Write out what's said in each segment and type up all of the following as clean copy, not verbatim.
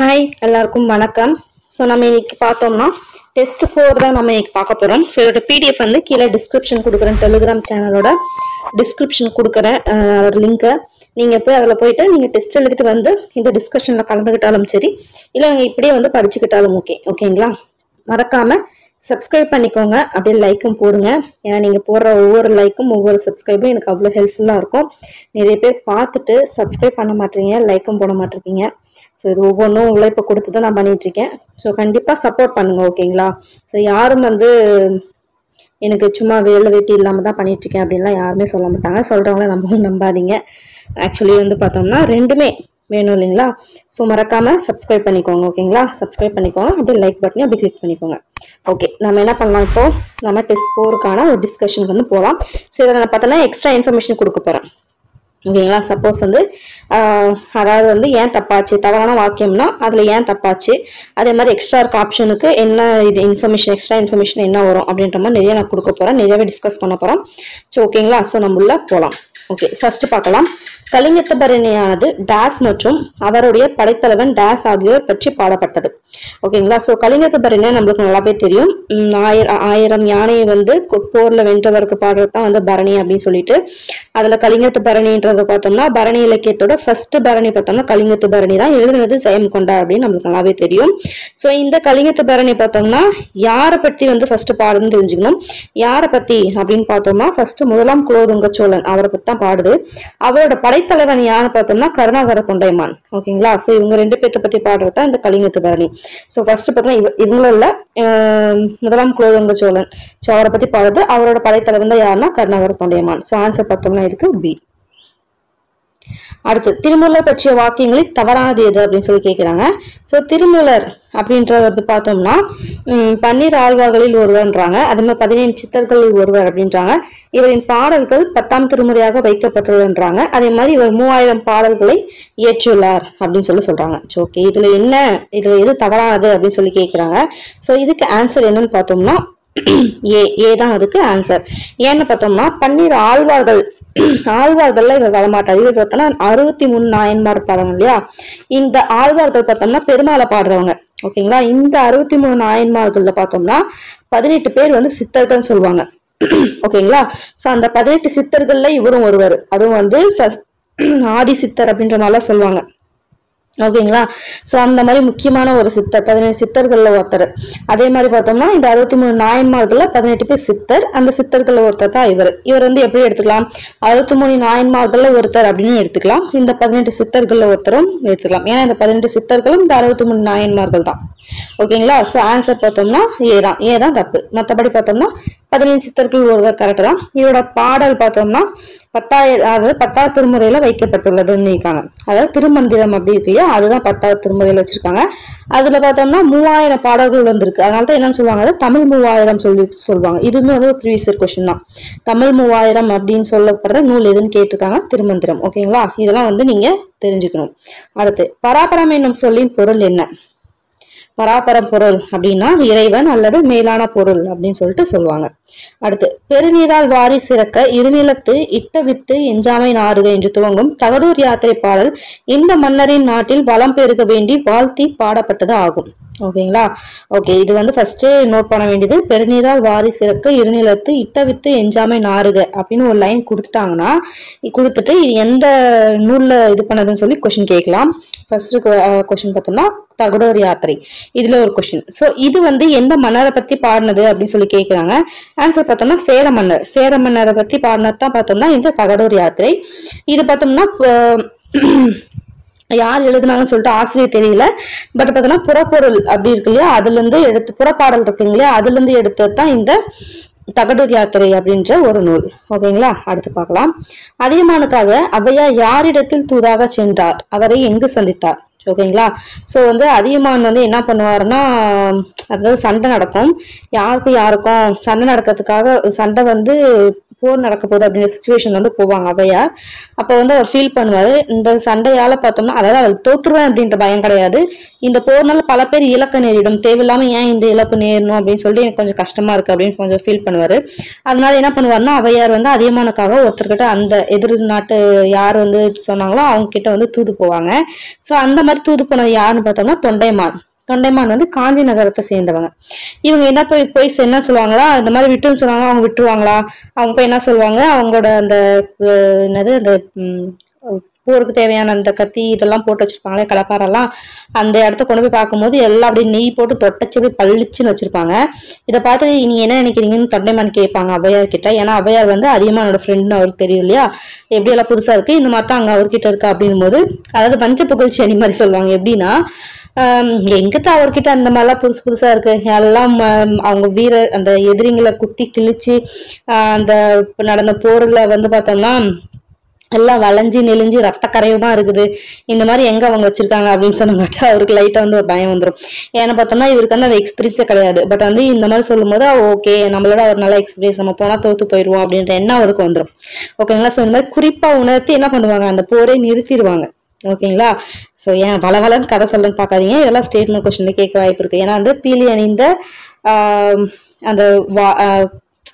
Hi எல்லாருக்கும் வணக்கம். So நம்ம இன்னைக்கு பார்த்தோம்னா டெஸ்ட் 4 தான் நம்ம இன்னைக்கு பார்க்க போகிறோம். ஸோ இதோட பிடிஎஃப் வந்து கீழே டிஸ்கிரிப்ஷன் கொடுக்குறேன், டெலிகிராம் சேனலோட டிஸ்கிரிப்ஷன் கொடுக்குறேன் ஒரு லிங்க்கை. நீங்கள் போய் அதில் போயிட்டு நீங்கள் டெஸ்ட் எழுதிட்டு வந்து இந்த டிஸ்கஷனில் கலந்துக்கிட்டாலும் சரி, இல்லை நீங்கள் இப்படியே வந்து படிச்சுக்கிட்டாலும் ஓகேங்களா. மறக்காமல் சப்ஸ்கிரைப் பண்ணிக்கோங்க, அப்படியே லைக்கும் போடுங்க. ஏன்னா நீங்கள் போடுற ஒவ்வொரு லைக்கும் ஒவ்வொரு சப்ஸ்கிரைபும் எனக்கு அவ்வளோ ஹெல்ப்ஃபுல்லாக இருக்கும். நிறைய பேர் பார்த்துட்டு சப்ஸ்கிரைப் பண்ண மாட்டேறீங்க, லைக்கும் போட மாட்டேருக்கீங்க. ஸோ இது ஒவ்வொன்றும் உழைப்பை கொடுத்து தான் நான் பண்ணிகிட்ருக்கேன். ஸோ கண்டிப்பாக சப்போர்ட் பண்ணுங்கள், ஓகேங்களா. ஸோ யாரும் வந்து எனக்கு சும்மா வேலை வெட்டி இல்லாமல் தான் பண்ணிகிட்ருக்கேன் அப்படின்லாம் யாருமே சொல்ல மாட்டாங்க. சொல்கிறவங்கள நம்பாதீங்க. ஆக்சுவலி வந்து பார்த்தோம்னா ரெண்டுமே வேணும் இல்லைங்களா. ஸோ மறக்காமல் சப்ஸ்கிரைப் பண்ணிக்கோங்க, ஓகேங்களா. சப்ஸ்கிரைப் பண்ணிக்கோங்க, அப்படியே லைக் பட்டனையும் அப்படி கிளிக் பண்ணிக்கோங்க. ஓகே, நம்ம என்ன பண்ணலாம், இப்போது நம்ம டெஸ்ட் 4க்கான ஒரு டிஸ்கஷனுக்கு வந்து போகலாம். ஸோ இதில் நான் பார்த்தோன்னா எக்ஸ்ட்ரா இன்ஃபர்மேஷன் கொடுக்க போகிறேன், ஓகேங்களா. சப்போஸ் வந்து அதாவது வந்து ஏன் தப்பாச்சு, தவறான வாக்கியம்னா அதில் ஏன் தப்பாச்சு, அதே மாதிரி எக்ஸ்ட்ரா இருக்க ஆப்ஷனுக்கு என்ன இது இன்ஃபர்மேஷன், எக்ஸ்ட்ரா இன்ஃபர்மேஷன் என்ன வரும் அப்படின்ற மாதிரி நிறைய நான் கொடுக்க போகிறேன், நிறையவே டிஸ்கஸ் பண்ண போகிறோம். ஸோ ஓகேங்களா. ஸோ நம்ம உள்ள போகலாம். ஓகே, ஃபர்ஸ்ட் பார்க்கலாம். கலிங்கத்தபரணியானது டேஸ் மற்றும் அவருடைய படைத்தலைவன் டேஸ் ஆகியோர் பற்றி பாடப்பட்டது, ஓகேங்களா. ஸோ கலிங்கத்தபரணியா நம்மளுக்கு நல்லாவே தெரியும். 1000 யானையை வந்து போர்ல வென்றவருக்கு பாடுறது தான் வந்து பரணி அப்படின்னு சொல்லிட்டு, அதுல கலிங்கத்தபரணின்றத பார்த்தோம்னா பரணி இலக்கியத்தோட ஃபர்ஸ்ட் பரணி பார்த்தோம்னா கலிங்கத்தபரணி தான், எழுதுனது ஜெயம் கொண்டார் அப்படின்னு நம்மளுக்கு நல்லாவே தெரியும். ஸோ இந்த கலிங்கத்தபரணி பார்த்தோம்னா யாரை பத்தி வந்து ஃபர்ஸ்ட் பாடுதுன்னு தெரிஞ்சுக்கணும். யாரை பத்தி அப்படின்னு பார்த்தோம்னா ஃபர்ஸ்ட் முதலாம் குலோதுங்க சோழன் அவரை பத்தி தான் பாடுது. அவரோட படைத்தலைவன் யாருன்னு பார்த்தோம்னா கருணாகர தொண்டைமான், ஓகேங்களா. ஸோ இவங்க 2 பேர்த்த பத்தி பாடுறது தான் இந்த கலிங்கத்தபரணி. ஸோ ஃபர்ஸ்ட் பார்த்தோம்னா இவங்கள முதலாம் குலோதுங்க சோழன், ஸோ அவரை பத்தி பாடுறது. அவரோட படைத்தலைவன் தான் யாருன்னா கருணாகர தொண்டைமான். ஸோ ஆன்சர் பார்த்தோம்னா இதுக்கு பி. அடுத்து திருமூலர் பற்றிய வாக்கியங்களில் தவறானது எது அப்படின்னு சொல்லி கேட்கிறாங்க. ஸோ திருமூலர் அப்படின்றது பார்த்தோம்னா 12 ஆழ்வார்களில் ஒருவர்ன்றாங்க, அதே மாதிரி 17 சித்தர்களில் ஒருவர் அப்படின்றாங்க. இவரின் பாடல்கள் 10ஆம் திருமுறையாக வைக்கப்பட்டுள்ளன்றாங்க. அதே மாதிரி இவர் 3000 பாடல்களை இயற்றியுள்ளார் அப்படின்னு சொல்றாங்க. ஓகே, இதுல எது தவறானது அப்படின்னு சொல்லி கேட்கிறாங்க. ஸோ இதுக்கு ஆன்சர் என்னன்னு பார்த்தோம்னா ஏ தான் அதுக்கு ஆன்சர். ஏன்னு பார்த்தோம்னா 12 ஆழ்வார்கள்ல இவர் வரமாட்டார். இவர் பார்த்தோம்னா 63 நாயன்மார் பாருங்க இல்லையா. இந்த ஆழ்வார்கள் பார்த்தோம்னா பெருமாளை பாடுறவங்க, ஓகேங்களா. இந்த 63 நாயன்மார்கள்ல பார்த்தோம்னா 18 பேர் வந்து சித்தர்கள் சொல்லுவாங்க, ஓகேங்களா. ஸோ அந்த 18 சித்தர்கள்ல இவரும் ஒருவர், அதுவும் வந்து ஆதி சித்தர் அப்படின்ற மாதிரிலாம் சொல்லுவாங்க, ஓகேங்களா. ஸோ அந்த மாதிரி முக்கியமான ஒரு சித்தர், 17 சித்தர்கள்ல ஒருத்தர். அதே மாதிரி பார்த்தோம்னா இந்த 63 நாயன்மார்கள்ல 18 பேர் சித்தர், அந்த சித்தர்கள்ல ஒருத்தர் தான் இவர் வந்து எப்படி எடுத்துக்கலாம், 63 நாயன்மார்கள்ல ஒருத்தர் அப்படின்னு எடுத்துக்கலாம், இந்த 18 சித்தர்கள்ல ஒருத்தரும் எடுத்துக்கலாம். ஏன்னா இந்த 18 சித்தர்களும் இந்த 63 நாயன்மார்கள் தான், ஓகேங்களா. ஸோ ஆன்சர் பார்த்தோம்னா ஏதான் தப்பு. மற்றபடி பார்த்தோம்னா 17 சித்தர்கள் ஒருவர் கரெக்ட் தான். இவரோட பாடல் பார்த்தோம்னா 10வது திருமுறையில வைக்கப்பட்டுள்ளதுன்னு இருக்காங்க. அதாவது திருமந்திரம் அப்படி இருக்கு இல்லையா, அதுதான் 10வது திருமுறையில வச்சிருக்காங்க. அதுல பார்த்தோம்னா 3000 பாடல்கள் வந்திருக்கு. அதனால என்ன சொல்லுவாங்க, தமிழ் 3000 சொல்லுவாங்க. இதுவுமே வந்து ஒரு ப்ரீவியஸ் கொஸ்டின் தான். தமிழ் 3000 அப்படின்னு சொல்லப்படுற நூல் எதுன்னு கேட்டிருக்காங்க, திருமந்திரம், ஓகேங்களா. இதெல்லாம் வந்து நீங்க தெரிஞ்சுக்கணும். அடுத்து பராபரம் என்னும் சொல்லின் பொருள் என்ன. பராபரம் பொருள் அப்படின்னா இறைவன் அல்லது மேலான பொருள் அப்படின்னு சொல்லிட்டு சொல்லுவாங்க. அடுத்து பெருநீரால் வாரி சிறக்க இருநிலத்து இட்ட வித்து எஞ்சாமை நாறுக என்று துவங்கும் தகடூர் யாத்திரை பாடல் இந்த மன்னரின் நாட்டில் வளம் பெருக வேண்டி வாழ்த்தி பாடப்பட்டது ஆகும், ஓகேங்களா. ஓகே, இது வந்து ஃபர்ஸ்ட் நோட் பண்ண வேண்டியது. பெருநீரால் வாரி சிறக்க இருநிலத்து இட்ட வித்து எஞ்சாமை நாறுக அப்படின்னு ஒரு லைன் கொடுத்துட்டாங்கன்னா, கொடுத்துட்டு இது எந்த நூல்ல இது பண்ணதுன்னு சொல்லி கொஸ்டின் கேட்கலாம். ஃபர்ஸ்ட் கொஸ்டின் பார்த்தோம்னா தகடூர் யாத்திரை, இதுல ஒரு கொஸ்டின். ஸோ இது வந்து எந்த மன்னரை பத்தி பாடினது அப்படின்னு சொல்லி கேட்கிறாங்க. ஆன்சர் பார்த்தோம்னா சேர மன்னரை பத்தி பாடினது தான் பார்த்தோம்னா இந்த தகடூர் யாத்திரை. இது பார்த்தோம்னா யார் எழுதுனாங்கன்னு சொல்லிட்டு ஆசிரியர் தெரியல. பட் பார்த்தோம்னா புறப்பொருள் அப்படி இருக்கு இல்லையா, அதுல இருந்து எடுத்து புறப்பாடல் இருக்குங்க இல்லையா, அதுல இருந்து எடுத்தது தான் இந்த தகடூர் யாத்திரை அப்படின்ற ஒரு நூல், ஓகேங்களா. அடுத்து பார்க்கலாம். அதியமானுக்காக ஔவையார் யாரிடத்தில் தூதாக சென்றார், அவரை எங்கு சந்தித்தார், ஓகேங்களா. ஸோ வந்து அதியமான் வந்து என்ன பண்ணுவாருன்னா, அதாவது சண்டை நடக்கும், யாருக்கும் சண்டை நடக்கிறதுக்காக, சண்டை வந்து போர் நடக்க போகுது அப்படின்ற சுச்சுவேஷன் வந்து போவாங்க ஔவையார். அப்போ வந்து அவர் ஃபீல் பண்ணுவாரு, இந்த சண்டையால பார்த்தோம்னா, அதாவது அவர் தோத்துருவேன் அப்படின்ற பயம் கிடையாது, இந்த போர்னால பல பேர் இழக்க நேரிடும், தேவையில்லாம ஏன் இந்த இழப்பு நேரணும் அப்படின்னு சொல்லிட்டு எனக்கு கொஞ்சம் கஷ்டமா இருக்கு அப்படின்னு கொஞ்சம் ஃபீல் பண்ணுவாரு. அதனால என்ன பண்ணுவாருன்னா, ஔவையார் வந்து அதியமானுக்காக ஒருத்தர்கிட்ட அந்த எதிர் நாட்டு யார் வந்து சொன்னாங்களோ அவங்க கிட்ட வந்து தூது போவாங்க. ஸோ அந்த மாதிரி தூது போனது யாருன்னு பார்த்தோம்னா தொண்டைமான். தொண்டைமான் வந்து காஞ்சி நகரத்தை சேர்ந்தவங்க. இவங்க என்ன போய் என்ன சொல்லுவாங்களா, இந்த மாதிரி விட்டுன்னு சொன்னாங்க, அவங்க விட்டுருவாங்களா? அவங்க போய் என்ன சொல்லுவாங்க, அவங்களோட அந்த என்னது அந்த போருக்கு தேவையான அந்த கத்தி இதெல்லாம் போட்டு வச்சிருப்பாங்களே, கடப்பாரெல்லாம், அந்த இடத்த கொண்டு போய் பார்க்கும்போது எல்லாம் அப்படியே நெய் போட்டு தொட்டச்சு அப்படியே பளிச்சுன்னு வச்சிருப்பாங்க. இதை பார்த்து நீங்க என்ன நினைக்கிறீங்கன்னு தொண்டைமான் கேட்பாங்க ஔவையார் கிட்ட. ஏன்னா ஔவையார் வந்து அதியமானோட ஃப்ரெண்டுன்னு அவருக்கு தெரியும் இல்லையா, எப்படி எல்லாம் புதுசா இருக்கு, இந்த மாதிரி தான் அங்க அவர்கிட்ட இருக்கு அப்படின்னும் போது, அதாவது பஞ்ச புகழ்ச்சி அணி மாதிரி சொல்லுவாங்க. எப்படின்னா எங்கத்தான் அவர்கிட்ட அந்த மாதிரிலாம் புதுசா இருக்கு, எல்லாம் அவங்க அந்த எதிரிங்களை குத்தி கிழிச்சு அந்த நடந்த போர்ல வந்து பார்த்தோம்னா எல்லாம் வளைஞ்சி நெளிஞ்சு ரத்த கரையுமா இருக்குது, இந்த மாதிரி எங்க அவங்க வச்சிருக்காங்க அப்படின்னு சொன்னாங்க. அவருக்கு லைட்டா வந்து ஒரு பயம் வந்துடும். ஏன்னா பார்த்தோம்னா இவருக்கு வந்து அந்த எக்ஸ்பீரியன்ஸே கிடையாது. பட் வந்து இந்த மாதிரி சொல்லும் போது ஓகே நம்மளோட ஒரு நல்ல எக்ஸ்பீரியன்ஸ், நம்ம போனா தோத்து போயிடுவோம் அப்படின்ற எண்ணம் அவருக்கு வந்துடும். ஓகேங்களா. ஸோ இந்த மாதிரி குறிப்பா உணர்த்தி என்ன பண்ணுவாங்க, அந்த போரை நிறுத்திடுவாங்க. ஓகேங்களா. ஸோ ஏன் வளவலன்னு கதை சொல்றேன்னு பார்க்காதீங்க, இதெல்லாம் ஸ்டேட்மெண்ட் கொஸ்டின்ல கேட்க வாய்ப்பு இருக்கு. ஏன்னா வந்து பீலி அணிந்த அந்த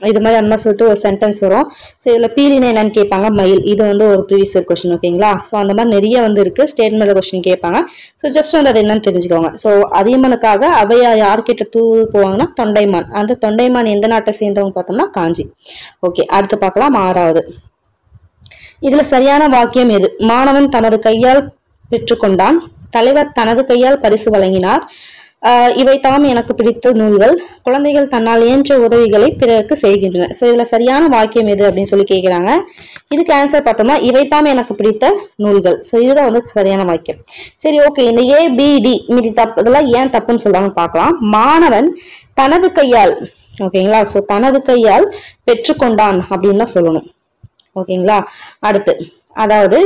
இது மாதிரி அந்த மாதிரி சொல்லிட்டு ஒரு சென்டென்ஸ் வரும். ஸோ இதுல பீலினா என்னன்னு கேட்பாங்க, மயில். இது வந்து ஒரு ப்ரீவியஸ் கொஸ்டின். ஓகேங்களா. ஸோ அந்த மாதிரி நிறைய வந்து இருக்கு, ஸ்டேட்மெண்ட் கொஸ்டின் கேட்பாங்க. ஸோ ஜஸ்ட் வந்து அது என்னன்னு தெரிஞ்சுக்கோங்க. ஸோ அதியமானுக்காக ஔவையா யார்கிட்ட தூது போவாங்கன்னா தொண்டைமான். அந்த தொண்டைமான் எந்த நாட்டை சேர்ந்தவங்க பார்த்தோம்னா காஞ்சி. ஓகே, அடுத்து பார்க்கலாம் 6வது. இதுல சரியான வாக்கியம் எது? மாணவன் தனது கையால் பெற்றுக்கொண்டான், தலைவர் தனது கையால் பரிசு வழங்கினார், இவை தாம் எனக்கு பிடித்த நூல்கள், குழந்தைகள் தன்னால் இயன்ற உதவிகளை பிறருக்கு செய்கின்றன. ஸோ இதுல சரியான வாக்கியம் எது அப்படின்னு சொல்லி கேட்கிறாங்க. இதுக்கு ஆன்சர் பார்த்தோம்னா இவை தாம் எனக்கு பிடித்த நூல்கள். ஸோ இதுதான் வந்து சரியான வாக்கியம். சரி, ஓகே. இந்த ABD மீதி தப்பு, இதெல்லாம் ஏன் தப்புன்னு சொல்றாங்கன்னு பார்க்கலாம். மாணவன் தனது கையால், ஓகேங்களா. ஸோ தனது கையால் பெற்றுக்கொண்டான் அப்படின்னு தான் சொல்லணும். ஓகேங்களா. அடுத்து அதாவது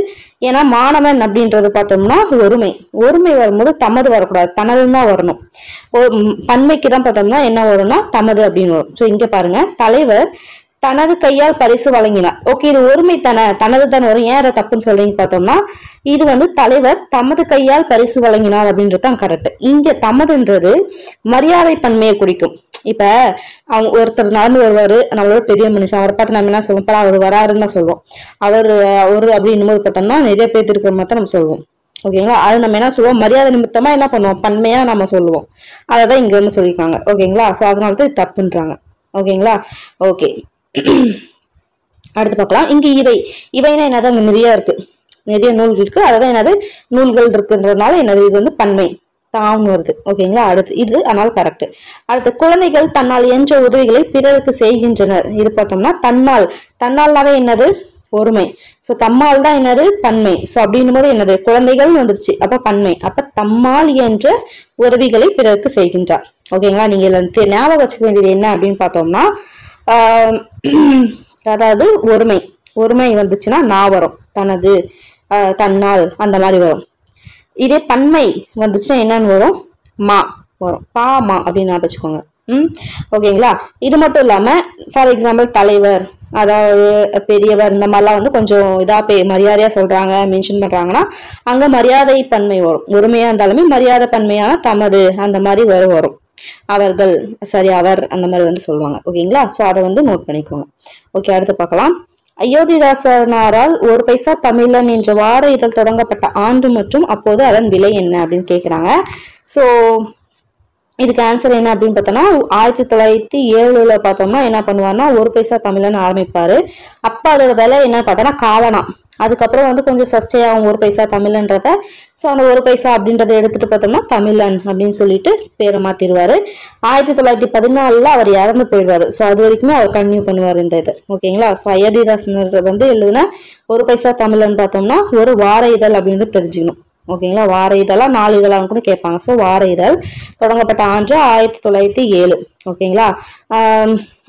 ஏன்னா மாணவன் அப்படின்றது பார்த்தோம்னா ஒருமை வரும்போது தமது வரக்கூடாது, தனதுன்னு தான் வரணும். பன்மைக்கு தான் பார்த்தோம்னா என்ன வரும்னா தமது அப்படின்னு வரும். ஸோ இங்க பாருங்க, தலைவர் தனது கையால் பரிசு வழங்கினார். ஓகே, இது ஒருமை தனது தானே வரும். ஏன் அதை தப்புன்னு சொல்றீங்க பார்த்தோம்னா இது வந்து தலைவர் தமது கையால் பரிசு வழங்கினார் அப்படின்றது தான் கரெக்ட். இங்க தமதுன்றது மரியாதை பன்மையை குறிக்கும். இப்ப அவங்க ஒருத்தர் நடந்து வருவாரு, நம்மளோட பெரிய மனுஷன், அவரை பார்த்து நம்ம என்ன சொல்லுவோம், அவர் வராருன்னு தான் சொல்லுவோம். அவரு அப்படின்னும் போது பார்த்தோம்னா நிறைய பேர் இருக்கிற மாதிரி நம்ம சொல்லுவோம். ஓகேங்களா. அது நம்ம என்ன சொல்லுவோம், மரியாதை நிமித்தமா என்ன பண்ணுவோம், பன்மையா நம்ம சொல்லுவோம். அதைதான் இங்க வந்து சொல்லியிருக்காங்க. ஓகேங்களா. ஸோ அதனாலதான் தப்புன்றாங்க. ஓகேங்களா. ஓகே, அடுத்து பார்க்கலாம். இங்க இவைனா என்னது, அங்க நிறைய இருக்கு, நிறைய நூல்கள் இருக்கு, அதான் என்னது நூல்கள் இருக்குன்றதுனால என்னது இது வந்து பன்மை தாம் வருது. ஓகேங்களா. அடுத்து இது அதனால கரெக்ட். அடுத்து குழந்தைகள் தன்னால் இயன்ற உதவிகளை பிறருக்கு செய்கின்றனர். இது பார்த்தோம்னா தன்னால்னாவே என்னது ஒருமை. ஸோ தம்மால் தான் என்னது பன்மை. ஸோ அப்படின்னும் போது என்னது குழந்தைகள் வந்துருச்சு, அப்ப பன்மை. அப்ப தம்மால் இயன்ற உதவிகளை பிறருக்கு செய்கின்றார். ஓகேங்களா. நீங்க ஞாபகம் வச்சுக்க வேண்டியது என்ன அப்படின்னு பார்த்தோம்னா அதாவது ஒருமை வந்துச்சுன்னா நான் வரும், தனது தன்னால் அந்த மாதிரி வரும். இதே பன்மை வந்துச்சுன்னா என்னன்னு வரும், மா வரும், மா அப்படின்னு வச்சுக்கோங்க. ஓகேங்களா. இது மட்டும் இல்லாம ஃபார் எக்ஸாம்பிள் தலைவர், அதாவது பெரியவர், இந்த மாதிரிலாம் வந்து கொஞ்சம் இதா மரியாதையா சொல்றாங்க, மென்ஷன் பண்றாங்கன்னா அங்க மரியாதை பன்மை வரும். ஒருமையா இருந்தாலுமே மரியாதை பன்மையான தமது அந்த மாதிரி வரும். அவர்கள், சரி அவர் அந்த மாதிரி வந்து சொல்லுவாங்க. ஓகேங்களா. ஸோ அதை வந்து நோட் பண்ணிக்கோங்க. ஓகே, அடுத்து பார்க்கலாம். அயோத்திதாசனாரால் 1 பைசா தமிழன் என்ற வார இதழ் தொடங்கப்பட்ட ஆண்டு மற்றும் அப்போது அதன் விலை என்ன அப்படின்னு கேட்கிறாங்க. ஸோ இதுக்கு ஆன்சர் என்ன அப்படின்னு பார்த்தோம்னா 1907 பார்த்தோம்னா என்ன பண்ணுவாருன்னா 1 பைசா தமிழன் ஆரம்பிப்பாரு. அப்ப அதோட விலை என்ன பார்த்தோம்னா காலனா. அதுக்கப்புறம் வந்து கொஞ்சம் சர்ச்சையாகும் 1 பைசா தமிழன்றத. ஸோ அந்த 1 பைசா அப்படின்றத எடுத்துட்டு பார்த்தோம்னா தமிழன் அப்படின்னு சொல்லிட்டு பேரை மாத்திருவாரு. 1914 அவர் இறந்து போயிடுவாரு. ஸோ அது வரைக்குமே அவர் கன்டினியூ பண்ணுவார் இந்த இது. ஓகேங்களா. ஸோ அயோத்திதாசனர் வந்து எழுதுன 1 பைசா தமிழன் பார்த்தோம்னா ஒரு வார இதழ் அப்படின்னு தெரிஞ்சுக்கணும். ஓகேங்களா. வார இதழா 4 இதழான்னு கூட கேட்பாங்க. ஸோ வார இதழ் தொடங்கப்பட்ட ஆண்டு 1907. ஓகேங்களா.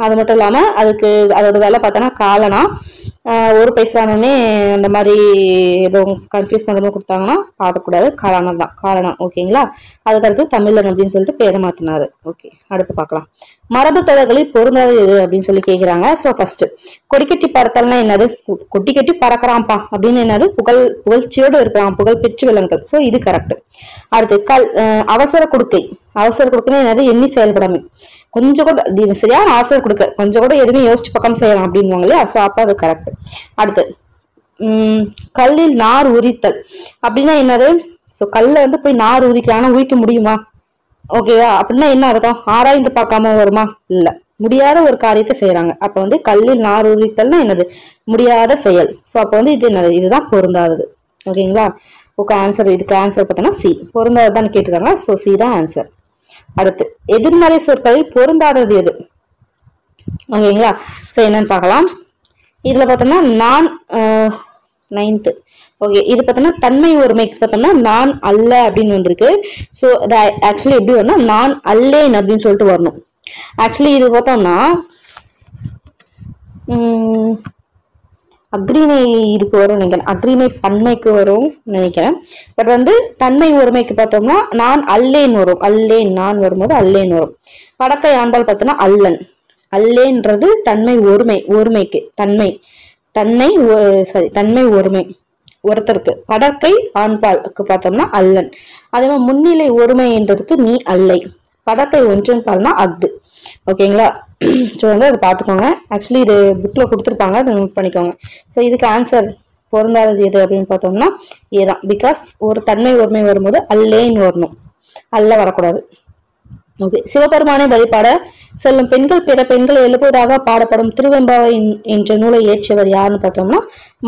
அது மட்டும் இல்லாம அதுக்கு அதோட விலை பார்த்தோன்னா காலனா. 1 பைசானே அந்த மாதிரி எதுவும் கன்ஃபியூஸ் பண்ற மாதிரி கொடுத்தாங்கன்னா பார்க்கக்கூடாது, காலனா தான், காலனா. ஓகேங்களா. அதுக்கடுத்து தமிழன் அப்படின்னு சொல்லிட்டு பேரை மாத்தினாரு. ஓகே, அடுத்து பார்க்கலாம். மரபு தொடர்களில் பொருந்தாது எது அப்படின்னு சொல்லி கேட்கிறாங்க. ஸோ ஃபர்ஸ்ட் கொடிக்கட்டி பறத்தல்னா என்னது, கொட்டி கட்டி பறக்கிறான்ப்பா அப்படின்னு என்னது புகழ்ச்சியோடு இருக்கிறான், புகழ் பெற்று விலங்குகள். ஸோ இது கரெக்ட். அடுத்து அவசர கொடுக்கைன்னா என்னது எண்ணி செயல்படாமை, கொஞ்சம் கூட சரியான ஆசர் கொடுக்க, கொஞ்சம் கூட எதுவுமே யோசிச்சு பக்கம் செய்யலாம் அப்படின்வாங்க இல்லையா. ஸோ அப்ப அது கரெக்ட். அடுத்து கல்லில் நார் உரித்தல் அப்படின்னா என்னது, ஸோ கல்ல வந்து போய் நார் உரிக்கலாம், ஆனா உரிக்க முடியுமா? ஓகேவா? அப்படின்னா என்ன அர்த்தம்? ஆராய்ந்து பார்க்காம வருமா? இல்ல, முடியாத ஒரு காரியத்தை செய்யறாங்க. அப்ப வந்து கல்லில் நார் உரித்தல்னா என்னது? முடியாத செயல். ஸோ அப்ப வந்து இது என்னது? இதுதான் பொருந்தாதது. ஓகேங்களா? ஓகே, ஆன்சர் இதுக்கு ஆன்சர் பார்த்தோம்னா சி, பொருந்தாததான் கேட்டிருக்காங்க. ஸோ சி தான் ஆன்சர். அடுத்து எதிர்மறை சொற்களில் பொருந்தாதது எது? ஓகேங்களா? ஸோ என்னன்னு பார்க்கலாம். இதுல பார்த்தோம்னா நான் 9th. ஓகே, இது பார்த்தோம்னா தன்மை ஒருமைக்கு பார்த்தோம்னா நான் அல்ல அப்படின்னு வந்திருக்கு. ஸோ அது ஆக்சுவலி எப்படி வரணும்? நான் அல்லேன் அப்படின்னு சொல்லிட்டு வரணும். ஆக்சுவலி இது பார்த்தோம்னா அக்ரிணை இதுக்கு வரும் நினைக்கிறேன், அக்ரிணை பன்மைக்கு வரும் நினைக்கிறேன். பட் வந்து தன்மை ஒருமைக்கு பார்த்தோம்னா நான் அல்லேன் வரும். அல்லேன் நான் வரும்போது அல்லேன் வரும். படக்கை ஆண்பால் பார்த்தோம்னா அல்லன். அல்லேன்றது தன்மை ஒருமை, ஒருமைக்கு தன்மை, தன்மை ஒருமை ஒருத்தருக்கு. படக்கை ஆண்பாலுக்கு பார்த்தோம்னா அல்லன். அதே மாதிரி முன்னிலை ஒருமைன்றதுக்கு நீ அல்லை. படக்கை ஒன்றன் பால்னா அஃது. ஓகேங்களா? ஸோ வந்து அதை பார்த்துக்கோங்க. ஆக்சுவலி இது புக்ல கொடுத்துருப்பாங்க, அதை நோட் பண்ணிக்கோங்க. ஸோ இதுக்கு ஆன்சர் பொருந்தாதது எது அப்படின்னு பார்த்தோம்னா ஏதான். பிகாஸ் ஒரு தன்மை ஒருமை வரும்போது அல்லேன்னு வரணும், அல்ல வரக்கூடாது. ஓகே, சிவபெருமானை வழிபாட செல்லும் பெண்கள் பிற பெண்களை எழுப்புவதாக பாடப்படும் திருவெம்பாவை என்ற நூலை இயற்றியவர் யாருன்னு பார்த்தோம்னா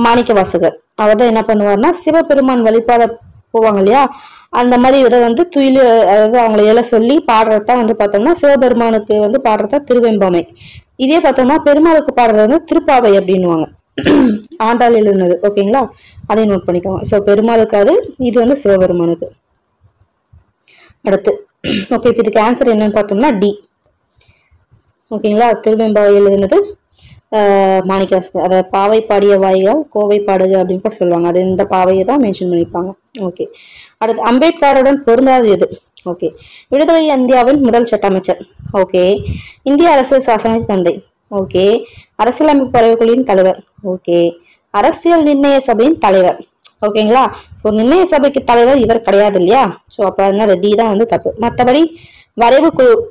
மாணிக்க வாசகர். அவர் தான் என்ன பண்ணுவார்னா சிவபெருமான் வழிபாட போவாங்க இல்லையா, அந்த மாதிரி இதை வந்து துயில், அதாவது அவங்களை எல்லாம் சொல்லி பாடுறதுதான் வந்து பார்த்தோம்னா சிவபெருமானுக்கு வந்து பாடுறதா திருவெம்பாமை. இதே பார்த்தோம்னா பெருமாளுக்கு பாடுறது வந்து திருப்பாவை அப்படின்னுவாங்க, ஆண்டாள் எழுதுனது. ஓகேங்களா? அதை நோட் பண்ணிக்கோங்க. ஸோ பெருமாளுக்கு அது, இது வந்து சிவபெருமானுக்கு. அடுத்து ஓகே, இப்போ இதுக்கு ஆன்சர் என்னன்னு பார்த்தோம்னா டி. ஓகேங்களா? திருவெம்பாவை எழுதுனது மாணிக்கவாசகர். அதை பாவை பாடிய வாய்கள் கோவை பாடுக அப்படின்னு கூட சொல்லுவாங்க. அது இந்த பாவையை தான் மென்ஷன் பண்ணியிருப்பாங்க. ஓகே, அடுத்து அம்பேத்கருடன் பொருந்தாது எது? ஓகே, விடுதலை இந்தியாவின் முதல் சட்ட அமைச்சர். ஓகே, இந்திய அரசியல் சாசன தந்தை. ஓகே, அரசியலமைப்பு பறவைகளின் தலைவர். ஓகே, அரசியல் நிர்ணய சபையின் தலைவர். ஓகேங்களா? ஸோ நிர்ணய சபைக்கு தலைவர் இவர் கிடையாது இல்லையா? ஸோ அப்ப என்ன டி தான் வந்து தப்பு. மற்றபடி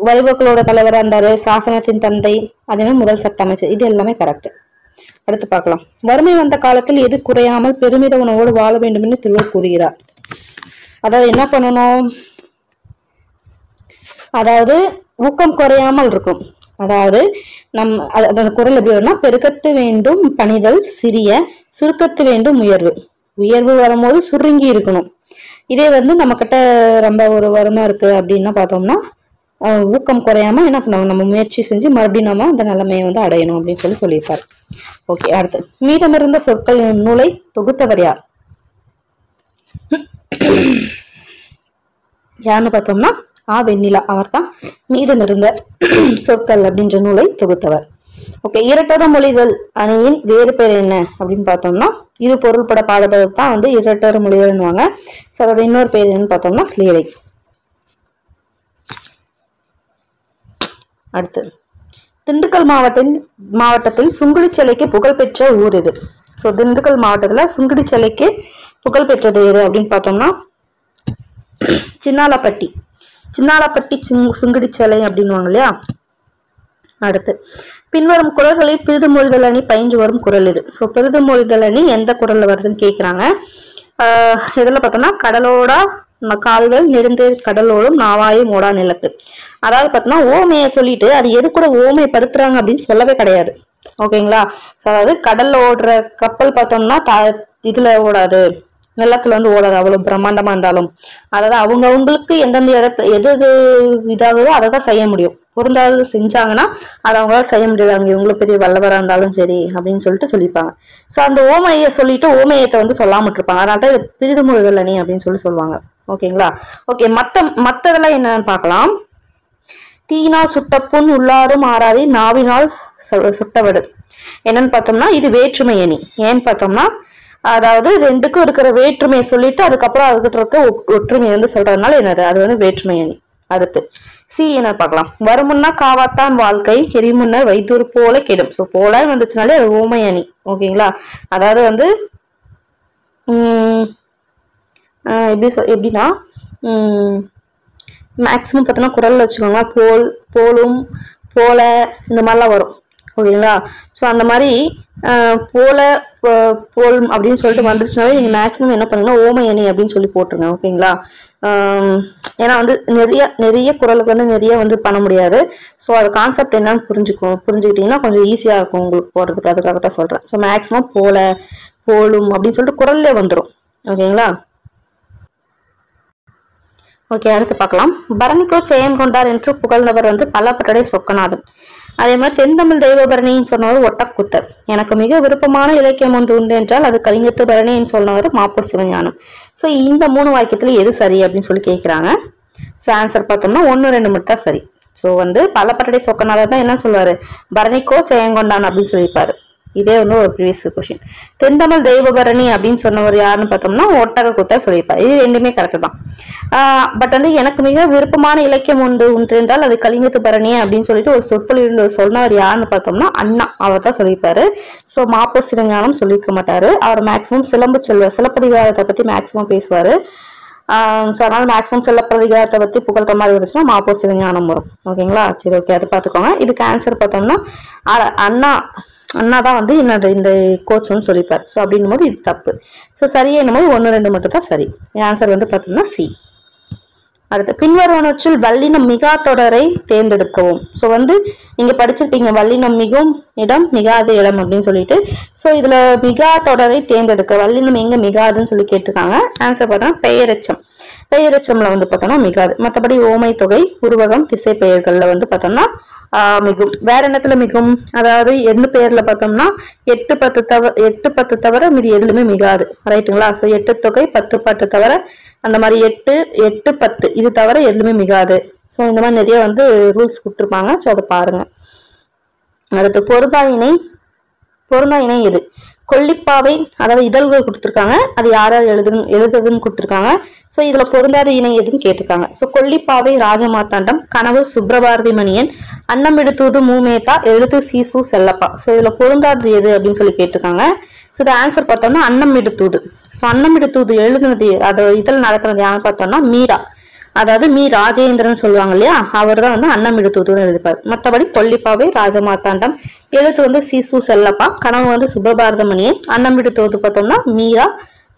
வரைவுகளோட தலைவராக இருந்தாரு, சாசனத்தின் தந்தை, அதே முதல் சட்ட அமைச்சர், இது எல்லாமே கரெக்ட். அடுத்து பார்க்கலாம். வறுமை வந்த காலத்தில் எது குறையாமல் பெருமித உணவோடு வாழ வேண்டும் என்று திருவள்ளுவர் கூறுகிறார். அதாவது என்ன பண்ணணும்? அதாவது ஊக்கம் குறையாமல் இருக்கும். அதாவது அந்த குறள் எப்படி வரும்னா பெருக்கத்து வேண்டும் பணிதல் சிறிய, சுருக்கத்து வேண்டும் உயர்வு. உயர்வு வரும்போது சுருங்கி இருக்கணும். இதே வந்து நம்ம கிட்ட ரொம்ப ஒரு வறுமை இருக்கு அப்படின்னா பார்த்தோம்னா ஊக்கம் குறையாம என்ன பண்ணணும், நம்ம முயற்சி செஞ்சு மறுபடியும் நம்ம அந்த நிலைமையை வந்து அடையணும் அப்படின்னு சொல்லியிருப்பாரு. ஓகே, அடுத்து மீதமிருந்த சொற்கள் நூலை தொகுத்தவர் யார்? யாருன்னு பார்த்தோம்னா வெண்ணிலா. அவர் தான் மீதமிருந்த சொற்கள் அப்படின்ற நூலை தொகுத்தவர். ஓகே, இரட்டர மொழிகள் அணியின் வேறு பேர் என்ன அப்படின்னு பார்த்தோம்னா இரு பொருள்பட பாடுபடுறது தான் வந்து இரட்டர மொழிகள்னுவாங்க. ஸோ அதோட இன்னொரு பேர் என்னன்னு பார்த்தோம்னா ஸ்லேடை. அடுத்து திண்டுக்கல் மாவட்டத்தில் சுங்குடி சிலைக்கு புகழ்பெற்ற ஊர் இது. ஸோ திண்டுக்கல் மாவட்டத்துல சுங்குடி சிலைக்கு புகழ்பெற்றது எது அப்படின்னு பார்த்தோம்னா சின்னாலப்பட்டி. சுங்குடி சிலை அப்படின்வாங்க இல்லையா? அடுத்து பின்வரும் குறள்களில் பிரிதுமொழிதல் அணி பயின்று வரும் குறள் இது. ஸோ பிரிதுமொழிதல் அணி எந்த குறள்ல வருதுன்னு கேட்குறாங்க. இதுல பார்த்தோம்னா கடலோடா கால்கள் நெடுந்தே கடலோடும் நாவாயும் ஓடா நிலத்து. அதாவது பார்த்தோம்னா ஓமையை சொல்லிட்டு அது எது கூட ஓமையை படுத்துறாங்க அப்படின்னு சொல்லவே கிடையாது. ஓகேங்களா? ஸோ அதாவது கடல்ல ஓடுற கப்பல் பார்த்தோம்னா இதுல ஓடாது, நிலத்துல வந்து ஓடாது அவ்வளவு பிரம்மாண்டமா இருந்தாலும். அதாவது அவங்களுக்கு எந்தெந்த எது இதாகவோ அதை தான் செய்ய முடியும். பொருந்தாது செஞ்சாங்கன்னா அதை அவங்களால செய்ய முடியாது, அவங்க இவங்களுக்கு பெரிய வல்லவரா இருந்தாலும் சரி அப்படின்னு சொல்லிட்டு சொல்லிப்பாங்க. ஸோ அந்த ஓமையை சொல்லிட்டு ஓமையத்தை வந்து சொல்லாம இருப்பாங்க. அதனால தான் பிரிதுமொழிதல் அணி அப்படின்னு சொல்லுவாங்க. ஓகேங்களா? ஓகே, மத்ததெல்லாம் என்னன்னு பார்க்கலாம். தீயினால் சுட்ட புண் உள்ளாரும் ஆறாதி நாவினால் சுட்டவடு. என்னன்னு பார்த்தோம்னா இது வேற்றுமை அணி. ஏன்னு பார்த்தோம்னா அதாவது ரெண்டுக்கும் இருக்கிற வேற்றுமையை சொல்லிட்டு அதுக்கப்புறம் அதுக்கிட்ட இருக்க ஒற்றுமையை வந்து சொல்றதுனால என்னது, அது வந்து வேற்றுமை அணி. அடுத்து சி என்ன பார்க்கலாம். வருமுன்னா காவாத்தான் வாழ்க்கை எரிமுன்னர் வைத்தூர் போல கெடும். ஸோ போல வந்துச்சுனாலே அது ஓமை அணி. ஓகேங்களா? அதாவது வந்து எப்படின்னா மேக்சிமம் பார்த்தோம்னா குரல்ல வச்சுக்கோங்க போல் போலும் போல இந்த மாதிரிலாம் வரும். ஓகேங்களா. ஸோ அந்த மாதிரி போல போல் அப்படின்னு சொல்லிட்டு வந்துருச்சுனாலே நீங்கள் மேக்ஸிமம் என்ன பண்ணுங்கன்னா ஓமை அணி அப்படின்னு சொல்லி போட்டுருங்க. ஓகேங்களா. ஏன்னா வந்து நிறைய குறளுக்கு வந்து நிறைய வந்து பண்ண முடியாது. ஸோ அது கான்செப்ட் என்னன்னு புரிஞ்சுக்கிட்டீங்கன்னா கொஞ்சம் ஈஸியாக இருக்கும் உங்களுக்கு போடுறதுக்கு. அதுக்காக தான் சொல்கிறேன். ஸோ மேக்ஸிமம் போல போலும் அப்படின்னு சொல்லிட்டு குறள்லே வந்துடும். ஓகேங்களா. ஓகே, அடுத்து பார்க்கலாம். பரணிக்கோ ஜெயம் கொண்டார் என்று புகழ்ந்தவர் வந்து பல்லப்பட்டடை சொக்கநாதன். அதே மாதிரி தென்தமிழ் தெய்வபரணின்னு சொன்னவர் ஒட்டக்கூத்தர். எனக்கு மிக விருப்பமான இலக்கியம் ஒன்று உண்டு என்றால் அது கலிங்கத்து பரணின்னு சொன்னவர் மாப்போ சிவஞானம். ஸோ இந்த 3 வாக்கியத்துல எது சரி அப்படின்னு சொல்லி கேட்குறாங்க. ஸோ ஆன்சர் பார்த்தோம்னா 1, 2 மட்டும் தான் சரி. ஸோ வந்து பல்லப்பட்டடை சொக்கநாதர் தான் என்ன சொல்லுவாரு, பரணிக்கோ ஜெயங்கொண்டான் அப்படின்னு சொல்லியிருப்பாரு. இதே வந்து ஒரு ப்ரீவியஸ் கொஸ்டின். தென்தமிழ் தெய்வபரணி அப்படின்னு சொன்னவர் யாருன்னு பார்த்தோம்னா ஒட்டக்கூத்தர் சொல்லியிருப்பாரு. இது ரெண்டுமே கரெக்ட் தான். பட் வந்து எனக்கு மிக விருப்பமான இலக்கியம் ஒன்று என்றால் அது கலிங்கத்து பரணி அப்படின்னு சொல்லிட்டு ஒரு சொற்பொழிவில் சொன்னவர் யாருன்னு பார்த்தோம்னா அண்ணா, அவர் தான் சொல்லியிருப்பாரு. ஸோ மாப்போ சிவஞானம் சொல்லியிருக்க மாட்டாரு. அவர் மேக்சிமம் சிலப்பதிகாரத்தை பத்தி மேக்சிமம் பேசுவாரு. ஸோ அதனால மேக்சிமம் சிலப்பதிகாரத்தை பத்தி புகழ்ற மாதிரி இருந்துச்சுன்னா மாப்போ சிவஞானம் வரும். ஓகேங்களா. சரி, ஓகே, அதை பார்த்துக்கோங்க. இதுக்கு ஆன்சர் பார்த்தோம்னா அண்ணா தான் வந்து இந்த கோட்ஸ்ன்னு சொல்லிப்பார். ஸோ அப்படின்னும் போது இது தப்பு. ஸோ சரியா என்னும் 1, 2 மட்டும் தான் சரி. ஆன்சர் வந்து பார்த்தோம்னா சி. அடுத்து பின்வருவனவற்றில் வல்லினம் மிகா தொடரை தேர்ந்தெடுக்கவும். ஸோ வந்து நீங்க படிச்சிருப்பீங்க வல்லினம் மிகும் இடம் மிகாத இடம் அப்படின்னு சொல்லிட்டு. ஸோ இதுல மிகா தொடரை தேர்ந்தெடுக்க வல்லினம் எங்க மிகாதுன்னு சொல்லி கேட்டிருக்காங்க. ஆன்சர் பார்த்தோம்னா பெயரெச்சம்ல வந்து பார்த்தோம்னா மிகாது. மற்றபடி ஓமை தொகை உருவகம் திசை பெயர்கள்ல வந்து பார்த்தோம்னா மிகும். வேற என்னத்துல மிகும், அதாவது எண்ணு பெயர்ல பார்த்தோம்னா 8, 10 தவிர மீதி எதுலுமே மிகாது. ரைட்டுங்களா. ஸோ 8 தொகை 10 பாட்டு தவிர அந்த மாதிரி 8, 10 இது தவிர எதுலுமே மிகாது. ஸோ இந்த மாதிரி நிறைய வந்து ரூல்ஸ் கொடுத்துருப்பாங்க. ஸோ அதை பாருங்க. அடுத்து பொருந்தா இணை எது? கொல்லிப்பாவை, அதாவது இதழ்கள் கொடுத்துருக்காங்க. அது யார் எழுதுதுன்னு கொடுத்துருக்காங்க. ஸோ இதுல பொருந்தாத இணை எதுன்னு கேட்டிருக்காங்க. ஸோ கொல்லிப்பாவை ராஜமார்த்தாண்டம், கனவு சுப்ரபாரதி மணியன், அன்னமிடுதூது மூமேதா, எழுத்து சீசு செல்லப்பா. ஸோ இதுல பொருந்தாதது எது அப்படின்னு சொல்லி கேட்டிருக்காங்க. ஸோ இது ஆன்சர் பார்த்தோம்னா அன்னமிடுதூது. ஸோ அன்னமிடுதூது எழுதுனது அதை இதழ் நடத்துனது யாருன்னு பார்த்தோம்னா மீரா, அதாவது ராஜேந்திரன் சொல்லுவாங்க இல்லையா, அவர் தான் வந்து அன்னமிடுதூதுன்னு எழுதிப்பார். மற்றபடி கொல்லிப்பாவை ராஜமார்த்தாண்டம், எழுத்து வந்து சீசு செல்லப்பா, கனவு வந்து சுப்பபாரதமணியன், அன்னமிடுதூது பார்த்தோம்னா மீரா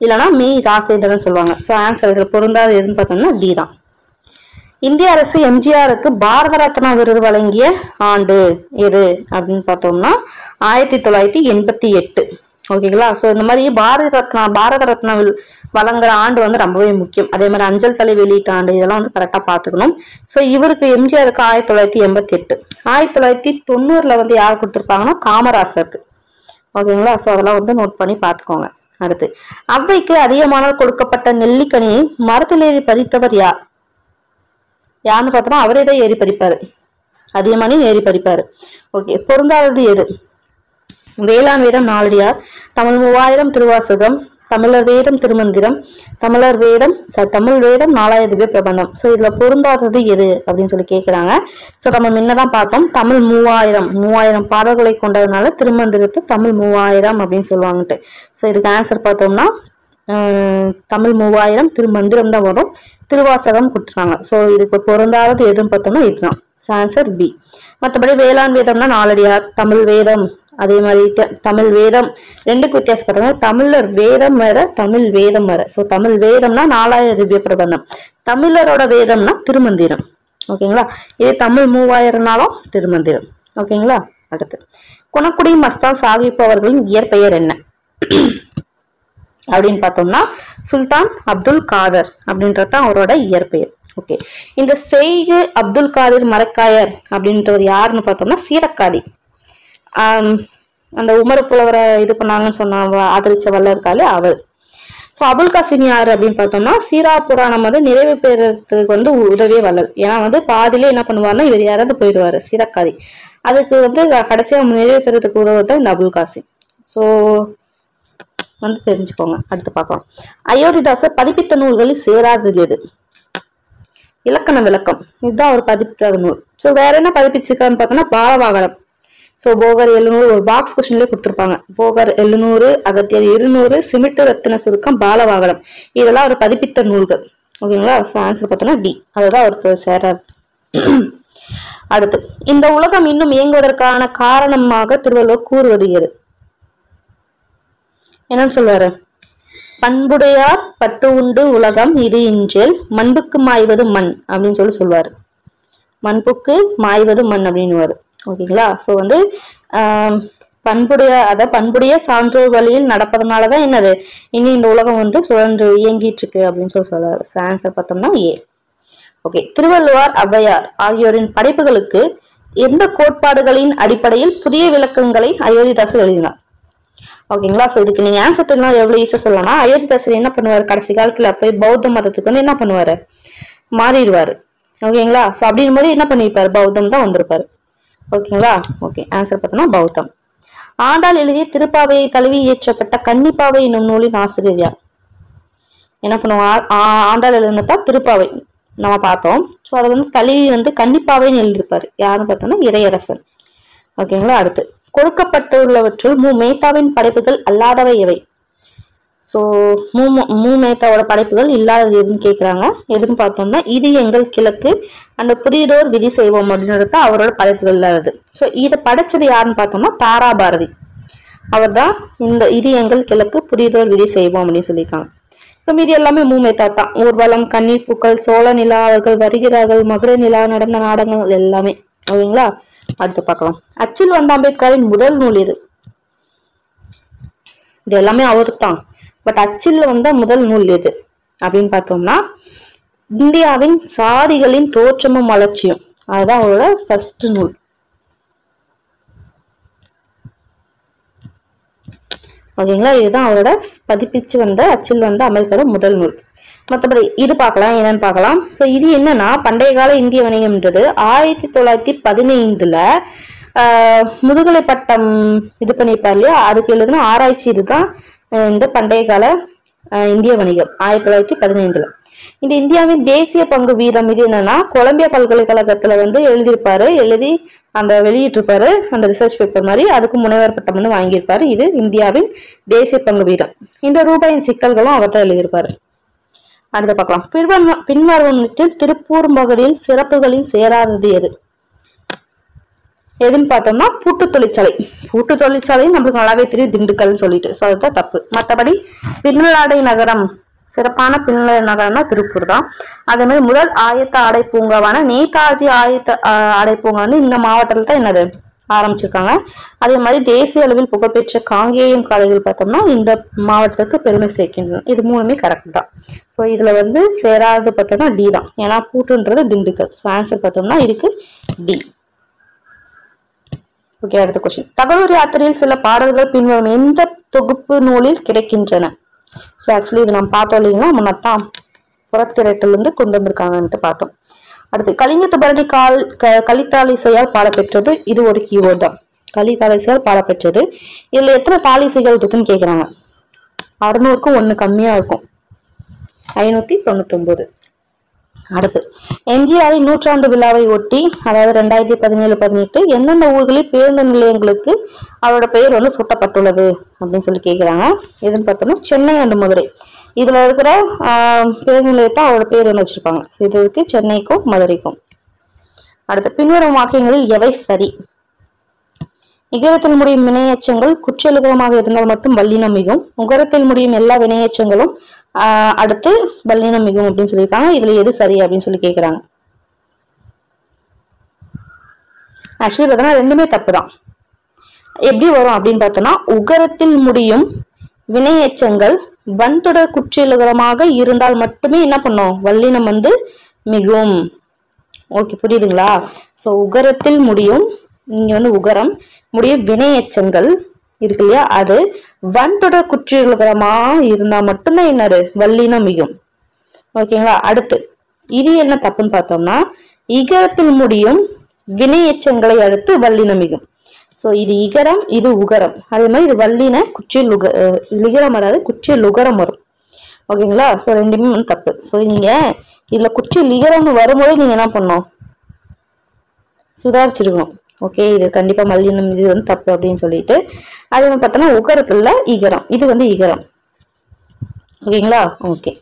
இல்லைன்னா ராஜேந்திரன் சொல்லுவாங்க. ஸோ ஆன்சர் இதில் பொருந்தாத எதுன்னு பார்த்தோம்னா டி தான். இந்திய அரசு எம்ஜிஆருக்கு பாரத ரத்னா விருது வழங்கிய ஆண்டு எது அப்படின்னு பார்த்தோம்னா 1988. ஓகேங்களா. ஸோ இந்த மாதிரி பாரத ரத்னா வழங்குற ஆண்டு வந்து ரொம்பவே முக்கியம். அதே மாதிரி அஞ்சல் தலை வெளியீட்டு ஆண்டு இதெல்லாம் வந்து கரெக்டா பார்த்துக்கணும். ஸோ இவருக்கு எம்ஜிஆருக்கு 1988. 1990 வந்து யார் கொடுத்துருப்பாங்கன்னா காமராசருக்கு. ஓகேங்களா. ஸோ அதெல்லாம் வந்து நோட் பண்ணி பார்த்துக்கோங்க. அடுத்து அவ்வைக்கு அதிகமானால் கொடுக்கப்பட்ட நெல்லிக்கனியை மரத்தில் ஏறி பறித்தவர் யாருன்னு பார்த்தோம்னா அவரே தான் ஏறி பறிப்பாரு. அதிகமானி ஏறி பறிப்பாரு. ஓகே, பொருந்தாதது எது? வேளாண் வேதம் நாலடியார், தமிழ் 3000 திருவாசகம், தமிழர் வேதம் திருமந்திரம், தமிழ் வேதம் 4000 திவ்ய பிரபந்தம். ஸோ இதுல பொருந்தாதது எது அப்படின்னு சொல்லி கேட்கிறாங்க. ஸோ நம்ம முன்னதான் பார்த்தோம் தமிழ் 3000 பாடல்களை கொண்டதுனால திருமந்திரத்தை தமிழ் 3000 அப்படின்னு சொல்லுவாங்கட்டு. ஸோ இதுக்கு ஆன்சர் பார்த்தோம்னா தமிழ் 3000 திருமந்திரம் தான் வரும். திருவாசகம் கொடுத்துருக்காங்க. ஸோ இதுக்கு பொருந்தாதது எதுன்னு பார்த்தோம்னா இதுதான். Answer B. மற்றபடி வேளாண் வேதம்னா நாலடியார், தமிழ் வேதம், அதே மாதிரி தமிழ் வேதம் ரெண்டுக்கு வித்தியாசம் பார்த்தோம்னா தமிழர் வேதம் வேற, தமிழ் வேதம் வேற. ஸோ தமிழ் வேதம்னா 4000 திவ்ய பிரபந்தம், தமிழரோட வேதம்னா திருமந்திரம். ஓகேங்களா. இது தமிழ் 3000னாலும் திருமந்திரம். ஓகேங்களா. அடுத்து குணக்குடி மஸ்தான் சாஹிப் அவர்களின் இயற்பெயர் என்ன அப்படின்னு பார்த்தோம்னா சுல்தான் அப்துல் காதர் அப்படின்றதான் அவரோட இயற்பெயர். ஓகே, இந்த செய்கு அப்துல் காதிர் மரக்காயர் அப்படின்றவர் யாருன்னு பார்த்தோம்னா சீரக்காதி. அந்த உமர் புலவரை இது பண்ணாங்கன்னு சொன்ன ஆதரிச்ச வல்லர்காலு அவர். ஸோ அபுல் காசிம் யார் அப்படின்னு பார்த்தோம்னா சீரா புராணம் வந்து நிறைவு பெறத்துக்கு வந்து உதவியே வல்லல். ஏன்னா வந்து பாதிலே என்ன பண்ணுவாருன்னா இவர் யாராவது போயிடுவாரு சீரக்காதி. அதுக்கு வந்து கடைசியாக நிறைவு பெறத்துக்கு உதவுதான் இந்த அபுல் காசிம். ஸோ வந்து தெரிஞ்சுக்கோங்க. அடுத்து பார்க்கலாம். அயோத்திதாசர் பதிப்பித்த நூல்களில் சேராதது எது? இலக்கண விளக்கம், இதுதான் அவர் பதிப்பிக்காத நூல். ஸோ வேற என்ன பதிப்பிச்சிருக்காருன்னு பார்த்தோம்னா பாலவாகனம். ஸோ போகர் 700 ஒரு பாக்ஸ் கொஸ்டின்லேயே கொடுத்துருப்பாங்க. போகர் 700, அகத்தியர் 200, சிமிட்டு ரத்தின சுருக்கம், பாலவாகனம், இதெல்லாம் அவர் பதிப்பித்த நூல்கள். ஓகேங்களா. ஸோ ஆன்சர் பார்த்தோம்னா டி, அதுதான் அவருக்கு சேராது. அடுத்து, இந்த உலகம் இன்னும் இயங்குவதற்கான காரணமாக திருவள்ளுவர் கூறுவது எது? என்னன்னு சொல்வாரு? பண்புடையார் பட்டு உண்டு உலகம் இது இன்றேல் மண்புக்கு மாய்வது மண் அப்படின்னு சொல்லுவாரு. மண்புக்கு மாய்வது மண் அப்படின்னு. ஓகேங்களா? சோ வந்து பண்புடைய சான்றோர் வழியில் நடப்பதனாலதான் என்னது இனி இந்த உலகம் வந்து சுழன்று இயங்கிட்டு இருக்கு அப்படின்னு சொல்றாரு. ஆன்சர் பார்த்தோம்னா ஏ. ஓகே. திருவள்ளுவர், ஔவையார் ஆகியோரின் படைப்புகளுக்கு எந்த கோட்பாடுகளின் அடிப்படையில் புதிய விளக்கங்களை அயோத்திதாசர் எழுதினார்? ஓகேங்களா? சோ இதுக்கு நீங்க ஆன்சர் தெரிஞ்சா எவ்வளவு ஈஸியா சொல்லலாம். அயோத்திதாசர் என்ன பண்ணுவாரு? கடைசி காலத்துல போய் பௌத்த மதத்துக்கு வந்து என்ன பண்ணுவாரு? மாறிடுவாரு. ஓகேங்களா? சோ அப்படின் போது என்ன பண்ணிருப்பாரு? பௌத்தம் தான் வந்திருப்பாரு. ஓகேங்களா? ஓகே. ஆன்சர் பார்த்தோம்னா பௌத்தம். ஆண்டாள் எழுதிய திருப்பாவையை தழுவி இயற்றப்பட்ட கன்னிப்பாவை என்னும் நூலின் ஆசிரியர் யார்? என்ன பண்ணுவோம்? ஆண்டாள் எழுதினதா திருப்பாவை நம்ம பார்த்தோம். சோ அதை வந்து தழுவி வந்து கன்னிப்பாவைன்னு எழுதியிருப்பாரு. யாருன்னு பார்த்தோம்னா இறையரசன். ஓகேங்களா? அடுத்து, கொடுக்கப்பட்டுள்ளவற்றுள் மேத்தாவின் படைப்புகள் அல்லாதவை எவை? சோ மேத்தாவோட படைப்புகள் இல்லாதது எதுன்னு கேக்குறாங்க. எதுன்னு பார்த்தோம்னா இது எங்கள் கிழக்கு அந்த புதியதோர் விதி செய்வோம் அப்படின்றது அவரோட படைப்புகள் இல்லாதது. சோ இதை படைச்சது யாருன்னு பார்த்தோம்னா தாராபாரதி. அவர் தான் இந்த இது எங்கள் கிழக்கு புதியதோர் விதி செய்வோம் அப்படின்னு சொல்லியிருக்காங்க. இப்போ மீதி எல்லாமே மேத்தா தான். ஊர்வலம், கண்ணீர் பூக்கள், சோழ நிலா, அவர்கள் வருகிறார்கள், மகுட நிலா, நடந்த நாடகங்கள் எல்லாமே. ஓகேங்களா? அடுத்து பார்க்கலாம். அச்சில் வந்த அம்பேத்கரின் முதல் நூல் எது? இது எல்லாமே அவரு தான். பட் அச்சில் வந்த முதல் நூல் எது அப்படின்னு பார்த்தோம்னா இந்தியாவின் சாதிகளின் தோற்றமும் வளர்ச்சியும். அதுதான் அவரோட ஃபர்ஸ்ட் நூல். ஓகேங்களா? இதுதான் அவரோட பதிப்பிச்சு வந்த அச்சில் வந்த அம்பேத்கரோட முதல் நூல். மற்றபடி இது பார்க்கலாம், என்னன்னு பார்க்கலாம். ஸோ இது என்னன்னா பண்டைய கால இந்திய வணிகம்ன்றது 1915 முதுகலை பட்டம் இது பண்ணியிருப்பார் இல்லையா? அதுக்கு எழுதுன ஆராய்ச்சி இதுதான் இந்த பண்டைய கால இந்திய வணிகம் 1915. இந்த இந்தியாவின் தேசிய பங்கு வீதம் இது என்னன்னா கொலம்பியா பல்கலைக்கழகத்துல வந்து எழுதியிருப்பாரு. எழுதி அந்த வெளியிட்டிருப்பாரு அந்த ரிசர்ச் பேப்பர் மாதிரி. அதுக்கு முனைவர் பட்டம் வந்து வாங்கியிருப்பாரு. இது இந்தியாவின் தேசிய பங்கு வீதம். இந்த ரூபாயின் சிக்கல்களும் அவர் தான் எழுதியிருப்பாரு. அடுத்து பார்க்கலாம். பின்வருவனவற்றில் திருப்பூர் பகுதியில் சிறப்புகளில் சேராதது எது? எதுன்னு பார்த்தோம்னா பூட்டு தொழிற்சாலை. பூட்டு தொழிற்சாலையும் நம்மளுக்கு நல்லாவே தெரியும், திண்டுக்கல்னு சொல்லிட்டு. ஸோ அதுதான் தப்பு. மற்றபடி பின்னலாடை நகரம், சிறப்பான பின்னலாடை நகரம்னா திருப்பூர் தான். அதே மாதிரி முதல் ஆயத்த ஆடை பூங்காவான நேதாஜி ஆயத்த ஆடை பூங்கா வந்து இந்த மாவட்டத்தில் தான் என்னது ஆரம்பிச்சிருக்காங்க. அதே மாதிரி தேசிய அளவில் புகழ்பெற்ற காங்கேயம் காளைகள் பார்த்தோம்னா இந்த மாவட்டத்துக்கு பெருமை சேர்க்கின்றன. இது மூணுமே கரெக்ட் தான். ஸோ இதுல வந்து சேராது பார்த்தோம்னா டி தான். ஏன்னா பூட்டுன்றது திண்டுக்கல். ஸோ ஆன்சர் பார்த்தோம்னா இதுக்கு டி. ஓகே. அடுத்த கொஸ்டின். தகவல் யாத்திரையில் சில பாடல்கள் பின்வரும் எந்த தொகுப்பு நூலில் கிடைக்கின்றன? ஸோ ஆக்சுவலி இது நம்ம பார்த்தோம் இல்லைங்களா? முன்னத்தான் புறத்திரட்டில இருந்து கொண்டு வந்திருக்காங்கன்ட்டு பார்த்தோம். அடுத்து, கலிங்கத்து பரணி கலித்தாலிசையால் பாடப்பெற்றது. இது ஒரு கீவேர்ட் தான். கலித்தாலிசையால் பாடப்பெற்றது. இதுல எத்தனை தாலிசைகள் இருக்குன்னு கேக்குறாங்க. 600க்கு 1 கம்மியா இருக்கும். 599. அடுத்து, எம்ஜிஆரின் 100ஆண்டு விழாவை ஒட்டி அதாவது 2017-18 எந்தெந்த ஊர்களில் பேருந்து நிலையங்களுக்கு அவரோட பெயர் வந்து சூட்டப்பட்டுள்ளது அப்படின்னு சொல்லி கேக்குறாங்க. எதுன்னு பார்த்தோம்னா சென்னை அண்ட் மதுரை. இதுல இருக்கிற பேருந்து நிலையத்தை அவரோட பேர் வந்து வச்சிருப்பாங்க. இது இருக்கு சென்னைக்கும் மதுரைக்கும். அடுத்து, பின்வரும் வாக்கியங்களில் எவை சரி? இகரத்தில் முடியும் வினையெச்சங்கள் குற்றலுகரமாக இருந்தால் மட்டும் வல்லினம் மிகும். உகரத்தில் முடியும் எல்லா வினையெச்சங்களும் அடுத்து வல்லினம் மிகும் அப்படின்னு சொல்லியிருக்காங்க. இதுல எது சரி அப்படின்னு சொல்லி கேக்குறாங்க. ஆக்சுவலி பார்த்தோம்னா ரெண்டுமே தப்பு தான். எப்படி வரும் அப்படின்னு பார்த்தோம்னா உகரத்தில் முடியும் வினையெச்சங்கள் வன்தொடர் குற்றியலுகரமாக இருந்தால் மட்டுமே என்ன பண்ணும்? வல்லினம் வந்து மிகும். ஓகே, புரியுதுங்களா? சோ உகரத்தில் முடியும், இங்க வந்து உகரம் முடியும் வினையெச்சங்கள் இருக்கு இல்லையா, அது வன்தொடர் குற்றியலுகரமா இருந்தா மட்டும்தான் என்னது? வல்லினம் மிகும். ஓகேங்களா? அடுத்து இது என்ன தப்புன்னு பார்த்தோம்னா இகரத்தில் முடியும் வினையெச்சங்களை அடுத்து வல்லினம் மிகும். சோ இது இகரம், இது உகரம். அதே மாதிரி இது வல்லின லிகரம், அதாவது குற்றியல் உகரம் வரும். ஓகேங்களா? சோ ரெண்டுமே வந்து தப்பு. சோ நீங்க இதுல குற்றியல் லிகரம்னு வரும்போது நீங்க என்ன பண்ணணும்? சுதாரிச்சிருக்கணும். ஓகே, இது கண்டிப்பா வல்லினம், இது வந்து தப்பு அப்படின்னு சொல்லிட்டு. அதே மாதிரி பார்த்தோம்னா உகரத்துல இகரம், இது வந்து இகரம். ஓகேங்களா? ஓகே.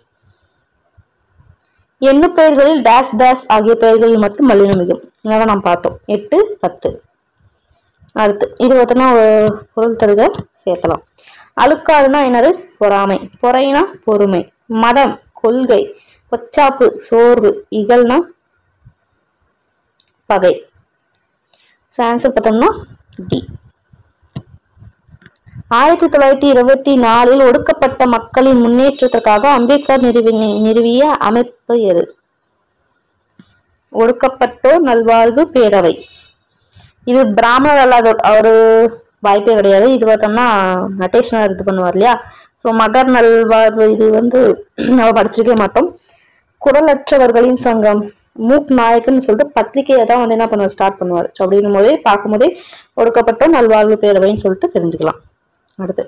எண்ணு பெயர்களில் டேஸ் டேஸ் ஆகிய பெயர்களில் மட்டும் வல்லினம் மிகும். இதான் நம்ம பார்த்தோம் 8 10. அடுத்து இது பார்த்தோம்னா பொருள் தருக சேர்த்தலாம். அழுக்காறுனா என்னது? பொறாமை. பொறைனா பொறுமை. மதம் கொள்கை. பொச்சாப்பு சோர்வு. இகழ்னா பகை. ஆன்சர் பார்த்தோம்னா டி. 1924 ஒடுக்கப்பட்ட மக்களின் முன்னேற்றத்திற்காக அம்பேத்கர் நிறுவிய அமைப்பு எது? ஒடுக்கப்பட்டோர் நல்வாழ்வு பேரவை. இது பிராமணர் அல்லாத அவரு வாய்ப்பே கிடையாது. இது பார்த்தோம்னா நட்டேஷனர் இது பண்ணுவார் இல்லையா? ஸோ மகர் நல்வாழ்வு இது நம்ம படிச்சிருக்கவே மாட்டோம். குரலற்றவர்களின் சங்கம் மூக் நாயக்குன்னு சொல்லிட்டு பத்திரிகையை தான் என்ன பண்ணுவார், ஸ்டார்ட் பண்ணுவார். ஸோ அப்படின்னும் போதே பார்க்கும்போதே ஒடுக்கப்பட்டோர் நல்வாழ்வு பேரவைன்னு சொல்லிட்டு தெரிஞ்சுக்கலாம். அடுத்து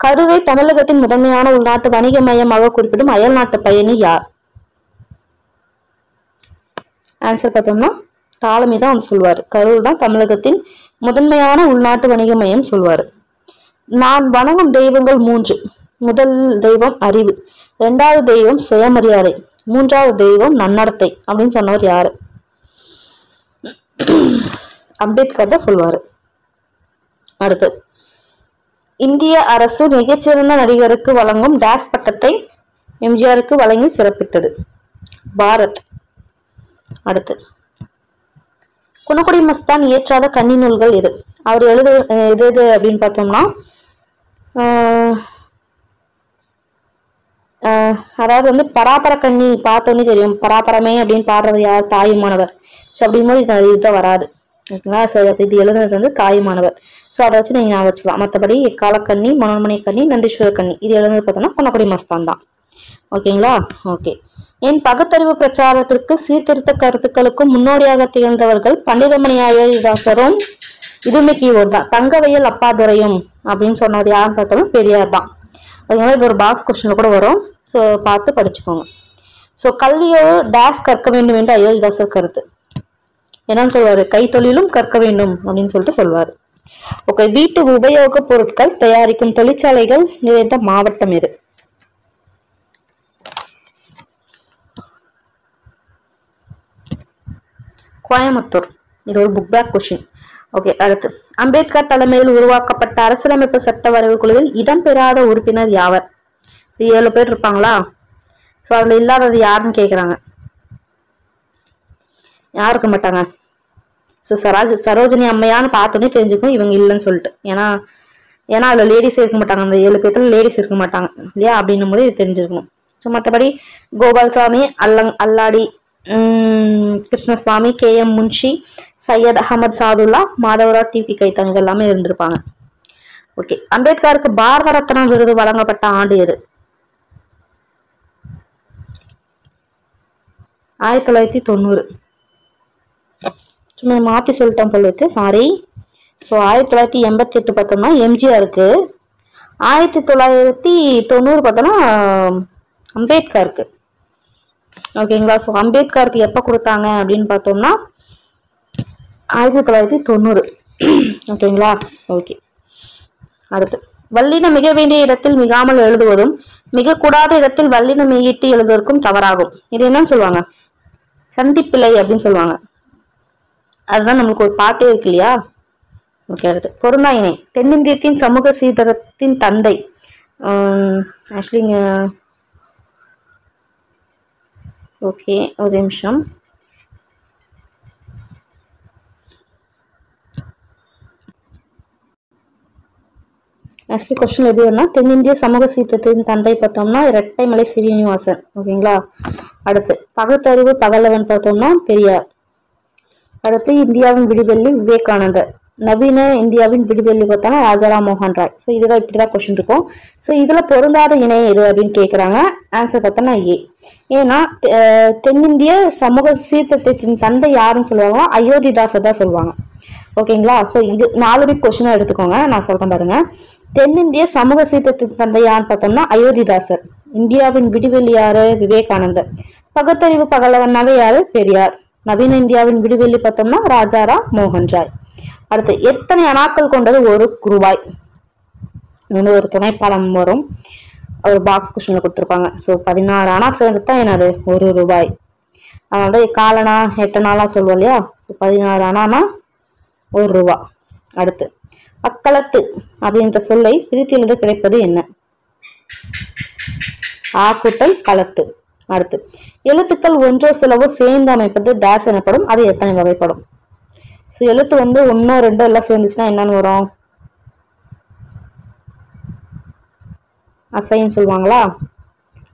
கரூரை தமிழகத்தின் முதன்மையான உள்நாட்டு வணிக மையமாக குறிப்பிடும் அயல் நாட்டு பயணி யார்? ஆன்சர் பார்த்தோம்னா தாலமி தான் சொல்வாரு. கரூர் தான் தமிழகத்தின் முதன்மையான உள்நாட்டு வணிக மையம் சொல்வாரு. நான் வணங்கும் தெய்வங்கள் 3. முதல் தெய்வம் அறிவு, 2வது தெய்வம் சுயமரியாதை, 3வது தெய்வம் நன்னடத்தை அப்படின்னு சொன்னவர் யாரு? அம்பேத்கர் தான் சொல்வாரு. அடுத்து இந்திய அரசு மிகச்சிறந்த நடிகருக்கு வழங்கும் டேஸ் பட்டத்தை எம்ஜிஆருக்கு வழங்கி சிறப்பித்தது. பாரத். அடுத்து குணக்குடி மஸ்தான் இயற்றாத கன்னி நூல்கள் எது? அவர் எது அப்படின்னு பார்த்தோம்னா அதாவது பராபர கண்ணி பார்த்தோன்னே தெரியும். பராபரமே அப்படின்னு பாடுறவர் யார்? தாயுமானவர். ஸோ அப்படிங்கும்போது இதுதான் வராது. ஓகேங்களா? சரி, அப்போ இது எழுதுனது தாயுமானவர். ஸோ அதை வச்சு நீங்க ஞாபகம் வச்சுக்கலாம். மற்றபடி காலக்கண்ணி, மனோன்மணி கண்ணி, நந்தீஸ்வர கண்ணி இது எழுதுனது பார்த்தோம்னா குணக்குடி மஸ்தான் தான். ஓகேங்களா? ஓகே. என் பகுத்தறிவு பிரச்சாரத்திற்கு சீர்திருத்த கருத்துக்களுக்கும் முன்னோடியாக திகழ்ந்தவர்கள் பண்டிதமணி அயோத்திதாசரும் இதுமே கீவோர்ட் தான். தங்கவயல் அப்பாதுரையும் அப்படின்னு சொன்னவர் யாருன்னு பார்த்தோம்னா பெரியார் தான். அதனால இது ஒரு பாக்ஸ் கொஸ்டின்ல கூட வரும். ஸோ பார்த்து படிச்சுக்கோங்க. ஸோ கல்வியோடு டேஸ் கற்க வேண்டும் என்று அயோத்திதாசர் கருத்து என்னன்னு சொல்வாரு? கைத்தொழிலும் கற்க வேண்டும் அப்படின்னு சொல்லிட்டு சொல்வாரு. ஓகே. வீட்டு உபயோக பொருட்கள் தயாரிக்கும் தொழிற்சாலைகள் நிறைந்த மாவட்டம் எது? கோயம்புத்தூர். இது ஒரு புக் பேக் கொஸ்டின். ஓகே. அடுத்து அம்பேத்கர் தலைமையில் உருவாக்கப்பட்ட அரசியலமைப்பு சட்ட வரைவு குழுவில் இடம்பெறாத உறுப்பினர் யாவர்? 7 பேர் இருப்பாங்களா? ஸோ அதுல இல்லாதது யாருன்னு கேக்குறாங்க. யாரும் இருக்க மாட்டாங்க. ஸோ சரோஜினி அம்மையான்னு பார்த்தோன்னே தெரிஞ்சுக்கும் இவங்க இல்லைன்னு சொல்லிட்டு. ஏன்னா அதுல லேடிஸ் இருக்க மாட்டாங்க. அந்த 7 பேர்த்துல லேடிஸ் இருக்க மாட்டாங்க இல்லையா? அப்படின்னும் போது இது தெரிஞ்சிருக்கணும். ஸோ மற்றபடி கோபால்சாமி, அல்லாடி, கிருஷ்ணசுவாமி, KM முன்ஷி, சையத் அகமது சாதுல்லா, மாதவராவ், TP கைத்தன் இதெல்லாமே இருந்திருப்பாங்க. ஓகே. அம்பேத்கருக்கு பாரத ரத்னா விருது வழங்கப்பட்ட ஆண்டு எது? 1990. சும்மா மாத்தி சொல்லிட்டோம் போல இருக்கு, சாரி. ஸோ 1988 பார்த்தோம்னா எம்ஜிஆருக்கு, 1990 பார்த்தோம்னா அம்பேத்கருக்கு. ஓகேங்களா? ஸோ அம்பேத்கருக்கு எப்போ கொடுத்தாங்க அப்படின்னு பார்த்தோம்னா 1990. ஓகேங்களா? ஓகே. அடுத்து வல்லினம் மிக வேண்டிய இடத்தில் மிகாமல் எழுதுவதும் மிக கூடாத இடத்தில் வல்லினம் மெய்யிட்டு எழுதுவதற்கும் தவறாகும். இது என்னன்னு சொல்லுவாங்க? சந்திப்பிழை அப்படின்னு சொல்லுவாங்க. அதுதான் நம்மளுக்கு ஒரு பாட்டே இருக்கு இல்லையா? ஓகே. அடுத்து பொருந்தாயினை தென்னிந்தியத்தின் சமூக சீர்திருத்தத்தின் தந்தை. ஆக்சுவலி ஓகே, ஒரு நிமிஷம். ஆக்சுவலி கொஸ்டின் எப்படி வரும்னா தென்னிந்திய சமூக சீர்திருத்தத்தின் தந்தை பார்த்தோம்னா இரட்டைமலை சீனிவாசன். ஓகேங்களா? அடுத்து பகுத்தறிவு பகலவன் பார்த்தோம்னா பெரியார். அடுத்து இந்தியாவின் விடிவெள்ளி விவேகானந்தர். நவீன இந்தியாவின் விடிவெள்ளி பார்த்தோம்னா ராஜாராம் மோகன் ராய். ஸோ இதுதான் இப்படிதான் கொஸ்டின் இருக்கும். ஸோ இதுல பொருந்தாத இணை எது அப்படின்னு கேட்குறாங்க. ஆன்சர் பார்த்தோம்னா ஏ. ஏன்னா தென்னிந்திய சமூக சீர்திருத்தத்தின் தந்தை யாருன்னு சொல்லுவாங்க? அயோத்திதாசர் தான் சொல்லுவாங்க. ஓகேங்களா? ஸோ இது 4 பிட் கொஸ்டினா எடுத்துக்கோங்க. நான் சொல்றேன் பாருங்க. தென்னிந்திய சமூக சீர்திருத்தத்தின் தந்தை யாருன்னு பார்த்தோம்னா அயோத்திதாசர். இந்தியாவின் விடிவெள்ளி யாரு? விவேகானந்தர். பகுத்தறிவு பகலவனாவே யாரு? பெரியார். நவீன இந்தியாவின் விடிவெள்ளி பார்த்தோம்னா ராஜாராம் மோகன் ராய். அடுத்து எத்தனை அணாக்கள் கொண்டது ஒரு ரூபாய்? ஒரு துணைப்பாடம் வரும், ஒரு பாக்ஸ் கொஸ்டின்ல கொடுத்துருப்பாங்க. ஸோ 16 அணா சேர்ந்து தான் என்னது? 1 ரூபாய். அதனால காலனா 8 நாளா சொல்லுவோம் இல்லையா. 16 அணானா 1 ரூபா. அடுத்து அக்களத்து அப்படின்ற சொல்லை பிரித்து எழுத கிடைப்பது என்ன? ஆ கூட்டல் களத்து. அடுத்து எழுத்துக்கள் ஒன்றோ சிலவோ சேர்ந்து அமைப்பது டேஸ் எனப்படும். அது எத்தனை வகைப்படும்? ஸோ எழுத்து 1 2 எல்லாம் சேர்ந்துச்சுன்னா என்னன்னு வரும்? அசைன்னு சொல்லுவாங்களா.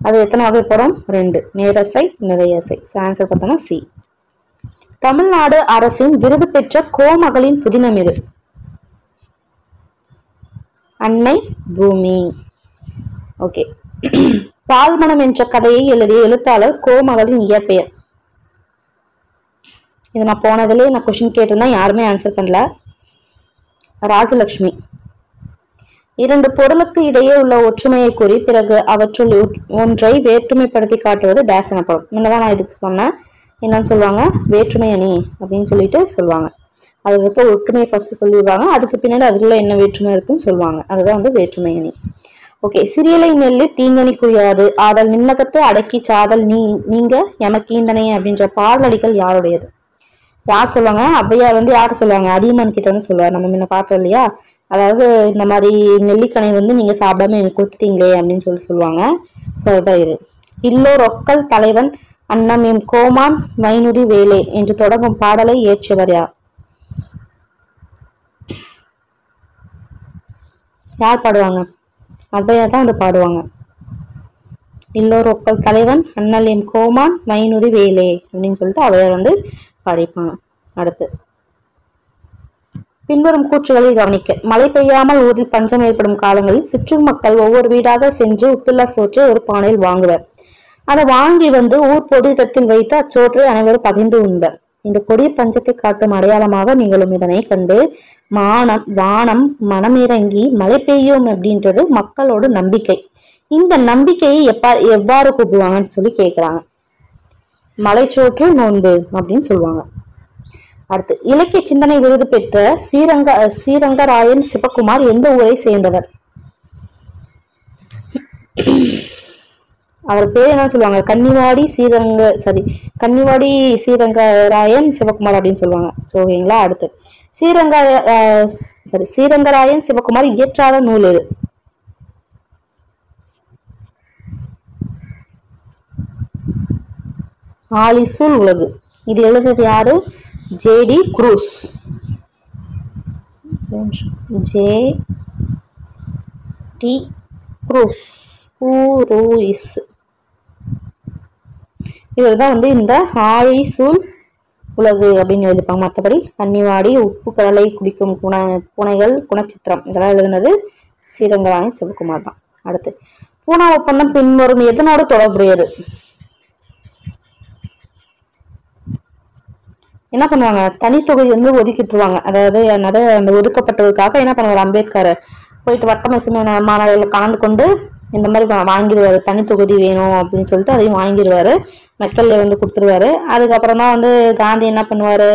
அது எத்தனை வகைப்படும்? 2. நேரசை நிறையசை. ஸோ ஆன்சர் பார்த்தோம்னா சி. தமிழ்நாடு அரசின் விருது பெற்ற கோமகளின் புதினம் எது? அன்னை பூமி. ஓகே. பால்மணம் என்ற கதையை எழுதிய எழுத்தாளர் கோமகளின் இயற்பெயர்? இது நான் போனதுலேயே நான் கொஸ்டின் கேட்டிருந்தா யாருமே ஆன்சர் பண்ணல. ராஜலட்சுமி. 2 பொருளுக்கு இடையே உள்ள ஒற்றுமையை கூறி பிறகு அவற்றுள் ஒன்றை வேற்றுமைப்படுத்தி காட்டுவது டேஸ் எனப்படும். முன்னதான் நான் இதுக்கு சொன்னேன். என்னன்னு சொல்லுவாங்க? வேற்றுமை அணி அப்படின்னு சொல்லிட்டு சொல்லுவாங்க. அது இருக்க ஒற்றுமையை ஃபர்ஸ்ட் சொல்லிடுவாங்க, அதுக்கு பின்னாடி அதுக்குள்ள என்ன வேற்றுமை இருக்குன்னு சொல்லுவாங்க. அதுதான் வந்து வேற்றுமை அணி. ஓகே. சிறியலை நெல்லு தீங்கனி குறியாது ஆதல் நின்னகத்து அடக்கி சாதல் நீங்க எமக்கீந்தனையே அப்படின்ற பாடலடிகள் யாருடையது? யார் சொல்லுவாங்க? ஔவையார் வந்து யார் சொல்லுவாங்க? அதியமான் கிட்ட வந்து சொல்லுவார். நம்ம முன்ன பார்த்தோம் இல்லையா. அதாவது இந்த மாதிரி நெல்லிக்கனை வந்து நீங்க சாப்பிடாம எனக்கு கொடுத்துட்டீங்களே அப்படின்னு சொல்லுவாங்க. ஸோ அதுதான் இது. இல்லோர் ஒக்கல் தலைவன் அன்னம் எம் கோமான் வைனுதி வேலே என்று தொடங்கும் பாடலை இயற்றியவர் யார்? யார் பாடுவாங்க? ஔவையார் தான் வந்து பாடுவாங்க. இல்லோர் ஒக்கல் தலைவன் அண்ணல் எம் கோமான் வைனுதி வேலே அப்படின்னு சொல்லிட்டு ஔவையார் வந்து பாடிப்பாங்க. அடுத்து பின்வரும் கூற்றுகளை கவனிக்க. மழை பெய்யாமல் ஊரில் பஞ்சம் ஏற்படும் காலங்களில் சிற்றூர் மக்கள் ஒவ்வொரு வீடாக சென்று உப்பில்லா சோற்றை ஒரு பானையில் வாங்குவர். அதை வாங்கி வந்து ஊர் பொது இடத்தில் வைத்து அச்சோற்றை அனைவரும் பகிர்ந்து உண்பர். இந்த கொடிய பஞ்சத்தை காட்டும் அடையாளமாக நிகழும் இதனை கண்டு வானம் மனமிறங்கி மழை பெய்யும் அப்படின்றது மக்களோட நம்பிக்கை. இந்த நம்பிக்கையை எவ்வாறு கூப்பிடுவாங்கன்னு சொல்லி கேட்கிறாங்க. மலைச்சோற்று நோன்பு அப்படின்னு சொல்லுவாங்க. அடுத்து இலக்கிய சிந்தனை விருது பெற்ற ஸ்ரீரங்கராயன் சிவகுமார் எந்த ஊரை சேர்ந்தவர்? அவர் பேர் என்ன சொல்லுவாங்க? கன்னிவாடி ஸ்ரீரங்கராயன் சிவகுமார் அப்படின்னு சொல்லுவாங்க. ஓகேங்களா. அடுத்து ஸ்ரீரங்கராயன் சிவகுமார் இயற்றாத நூல் எது? ஆலிசூல் உலகு. இது எழுதுறது யாரு? ஜேடி குரூஸ். ஜேடி குரூஸ். இவர் தான் வந்து இந்த ஆழிசூல் உலகு அப்படின்னு எழுதிப்பாங்க. மற்றபடி கன்னிவாடி, உப்பு கடலை குடிக்கும் பூனைகள், குணச்சித்திரம் இதெல்லாம் எழுதுனது ஸ்ரீரங்கராயன் சிவகுமார் தான். அடுத்து பூனா ஒப்பந்தம் பின்வரும் எதனோடு தொடர்புடையது? என்ன பண்ணுவாங்க? தனி தொகுதி வந்து ஒதுக்கிட்டுருவாங்க. அதாவது அந்த ஒதுக்கப்பட்டதுக்காக என்ன பண்ணுவார்? அம்பேத்கர் போயிட்டு வட்டமேசை மாணவர்கள் கலந்து கொண்டு இந்த மாதிரி வாங்கிடுவாரு. தனி தொகுதி வேணும் அப்படின்னு சொல்லிட்டு அதையும் வாங்கிடுவாரு. மக்கள்ல வந்து கொடுத்துருவாரு. அதுக்கப்புறம் தான் வந்து காந்தி என்ன பண்ணுவாரு?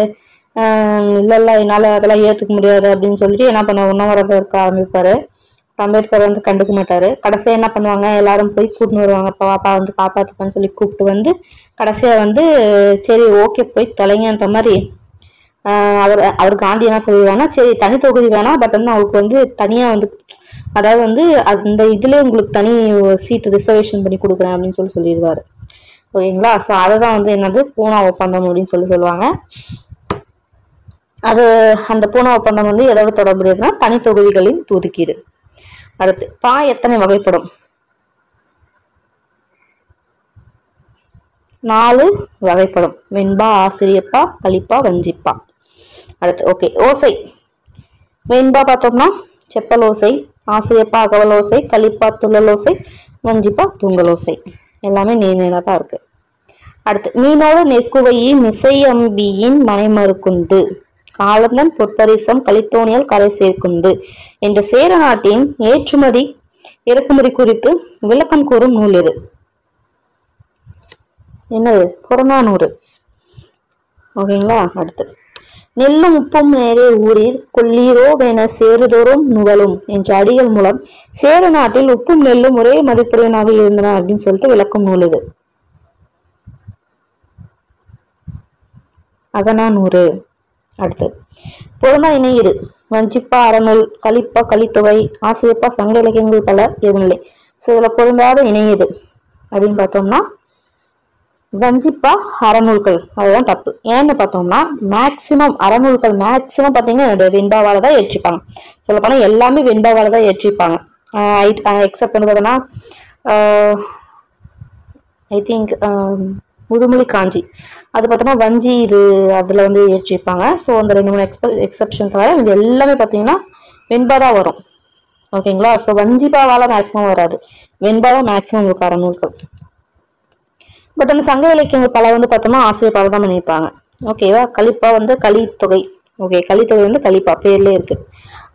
இல்ல என்னால அதெல்லாம் ஏத்துக்க முடியாது அப்படின்னு சொல்லிட்டு என்ன பண்ணுவாங்க? உண்ணாவிரதம் இருக்க ஆரம்பிப்பாரு. அம்பேத்கர் வந்து கண்டுக்க மாட்டாரு. கடைசியா என்ன பண்ணுவாங்க? எல்லாரும் போய் கூட்டின்னு வருவாங்க. பாப்பா வந்து காப்பாத்துப்பான்னு சொல்லி கூப்பிட்டு வந்து கடைசியா வந்து சரி ஓகே போய் தொலைங்கன்ற மாதிரி அவர் காந்தி என்ன சொல்லிடுவாங்கன்னா, சரி தனி தொகுதி வேணாம், பட் வந்து அவருக்கு வந்து தனியா வந்து அதாவது வந்து அந்த இதுல உங்களுக்கு தனி சீட்டு ரிசர்வேஷன் பண்ணி கொடுக்குறேன் அப்படின்னு சொல்லிடுவாரு. ஓகேங்களா. ஸோ அதை தான் வந்து என்னது பூனா ஒப்பந்தம் அப்படின்னு சொல்லுவாங்க. அது அந்த பூனா ஒப்பந்தம் வந்து எதோட தொடர்புடையதுன்னா தனி தொகுதிகளின் ஒதுக்கீடு. அடுத்து பா எத்தனை வகைப்படும்? 4 வகைப்படும். வெண்பா, ஆசிரியப்பா, கலிப்பா, வஞ்சிப்பா. அடுத்து ஓகே. ஓசை. வெண்பா பார்த்தோம்னா செப்பல் ஓசை, ஆசிரியப்பா அகவல் ஓசை, கலிப்பா துள்ளலோசை, வஞ்சிப்பா தூங்கலோசை. எல்லாமே நேரா தான் இருக்கு. அடுத்து மீனோடு நெற்குவையி மிசையம்பியின் மனைமறுக்குண்டு காலந்தன் பொற்பரிசம் கலித்தோனியல் கரை சேர்க்குண்டு என்ற சேர நாட்டின் ஏற்றுமதி இறக்குமதி குறித்து விளக்கம் கூறும் நூல் எது? என்னது? புறநானூறு. ஓகேங்களா. அடுத்து நெல்லும் உப்பும் நேரே ஊரில் கொல்லீரோ வேன சேருதோறும் நுகலும் என்ற அடிகள் மூலம் சேர நாட்டில் உப்பும் நெல்லும் ஒரே மதிப்புடையனாக இருந்தன அப்படின்னு சொல்லிட்டு விளக்கும் நூல் இது. அகநானூறு. அடுத்து பொருந்தா இணையிரு வஞ்சிப்பா அறநூல், கலிப்பா கலித்தொகை, ஆசிரியப்பா சங்க இலக்கியங்கள் பல எதுநிலை. ஸோ இதுல பொருந்தாத இணையது அப்படின்னு பார்த்தோம்னா வஞ்சிப்பா அறநூல்கள், அதுதான் தப்பு. ஏன்னு பார்த்தோம்னா மேக்சிமம் அறநூல்கள் மேக்சிமம் பார்த்தீங்கன்னா வெண்பாவால தான் ஏற்றிப்பாங்க. சொல்லப்போனா எல்லாமே வெண்பாவால தான் ஏற்றிப்பாங்க. எக்ஸப்ட் வந்து பார்த்தோம்னா ஐ திங்க் முதுமொழி காஞ்சி அது பார்த்தோம்னா வஞ்சி இது அதில் வந்து ஏற்றிருப்பாங்க. ஸோ அந்த 2-3 எக்ஸப்ஷன் தவிர இது எல்லாமே பார்த்தீங்கன்னா வெண்பா தான் வரும். ஓகேங்களா? ஸோ வஞ்சிபாவால் மேக்ஸிமம் வராது, வெண்பா தான் மேக்ஸிமம் இருக்கும் அறநூல்கள். பட் அந்த சங்க இலக்கியங்கள் பல வந்து பார்த்தோம்னா ஆசிரியர் பால் தான் பண்ணியிருப்பாங்க. ஓகேவா? கலிப்பா வந்து கலித்தொகை. ஓகே, கலித்தொகை வந்து கலிப்பா பேர்லேயே இருக்கு.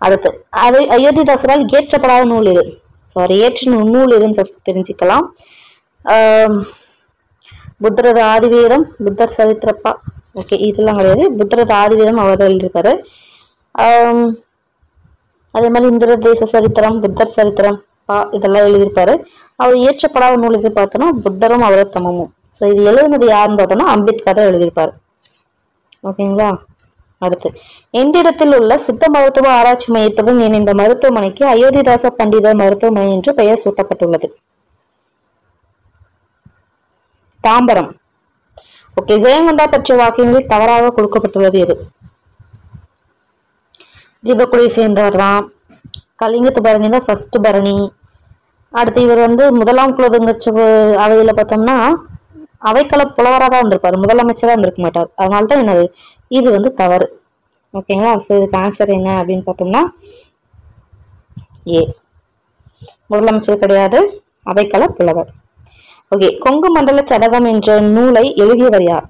அடுத்து அது அயோத்திதாசரால் இயற்றப்படாத நூல் எது? சாரி, இயற்றின நூல் எதுன்னு ஃபர்ஸ்ட் தெரிஞ்சுக்கலாம். புத்தரது ஆதிவேதம், புத்தர் சரித்திரப்பா. ஓகே, இதெல்லாம் கிடையாது. புத்தரது ஆதிவேதம் அவர் எழுதியிருப்பாரு. அதே மாதிரி இந்திர தேச சரித்திரம், புத்தர் சரித்திரம் இதெல்லாம் எழுதியிருப்பாரு. அவர் இயற்றப்படாத நூல் எது பார்த்தோம்னா புத்தரும் அவர் தமமும். ஸோ இது எழுதுனது யாருன்னு பார்த்தோம்னா அம்பேத்கர் தான் எழுதியிருப்பாரு. ஓகேங்களா? அடுத்து எந்திடத்தில் உள்ள சித்த மருத்துவ ஆராய்ச்சி மையத்துடன் இணைந்த மருத்துவமனைக்கு அயோத்திதாச பண்டிதர் மருத்துவமனை என்று பெயர் சூட்டப்பட்டுள்ளது. தாம்பரம். ஓகே, ஜெயங்கொண்டா பற்றிய வாக்கியங்களில் தவறாக கொடுக்கப்பட்டுள்ளது எது? தீபக்குடியை சேர்ந்தவர் தான். கலிங்கத்து பரணி தான் ஃபர்ஸ்ட் பரணி. அடுத்து இவர் வந்து முதலாம் குலோதுங்கச்ச அவையில பார்த்தோம்னா அவைக்கள புலவராக தான் இருந்திருப்பாரு, முதலமைச்சராக இருந்திருக்க மாட்டார். அதனால்தான் என்னது இது வந்து தவறு. ஓகேங்களா? ஸோ இதுக்கு ஆன்சர் என்ன அப்படின்னு பார்த்தோம்னா ஏ, முதலமைச்சர் கிடையாது, அவைக்கள புலவர். ஓகே, கொங்கு மண்டல சதகம் என்ற நூலை எழுதியவர் யார்?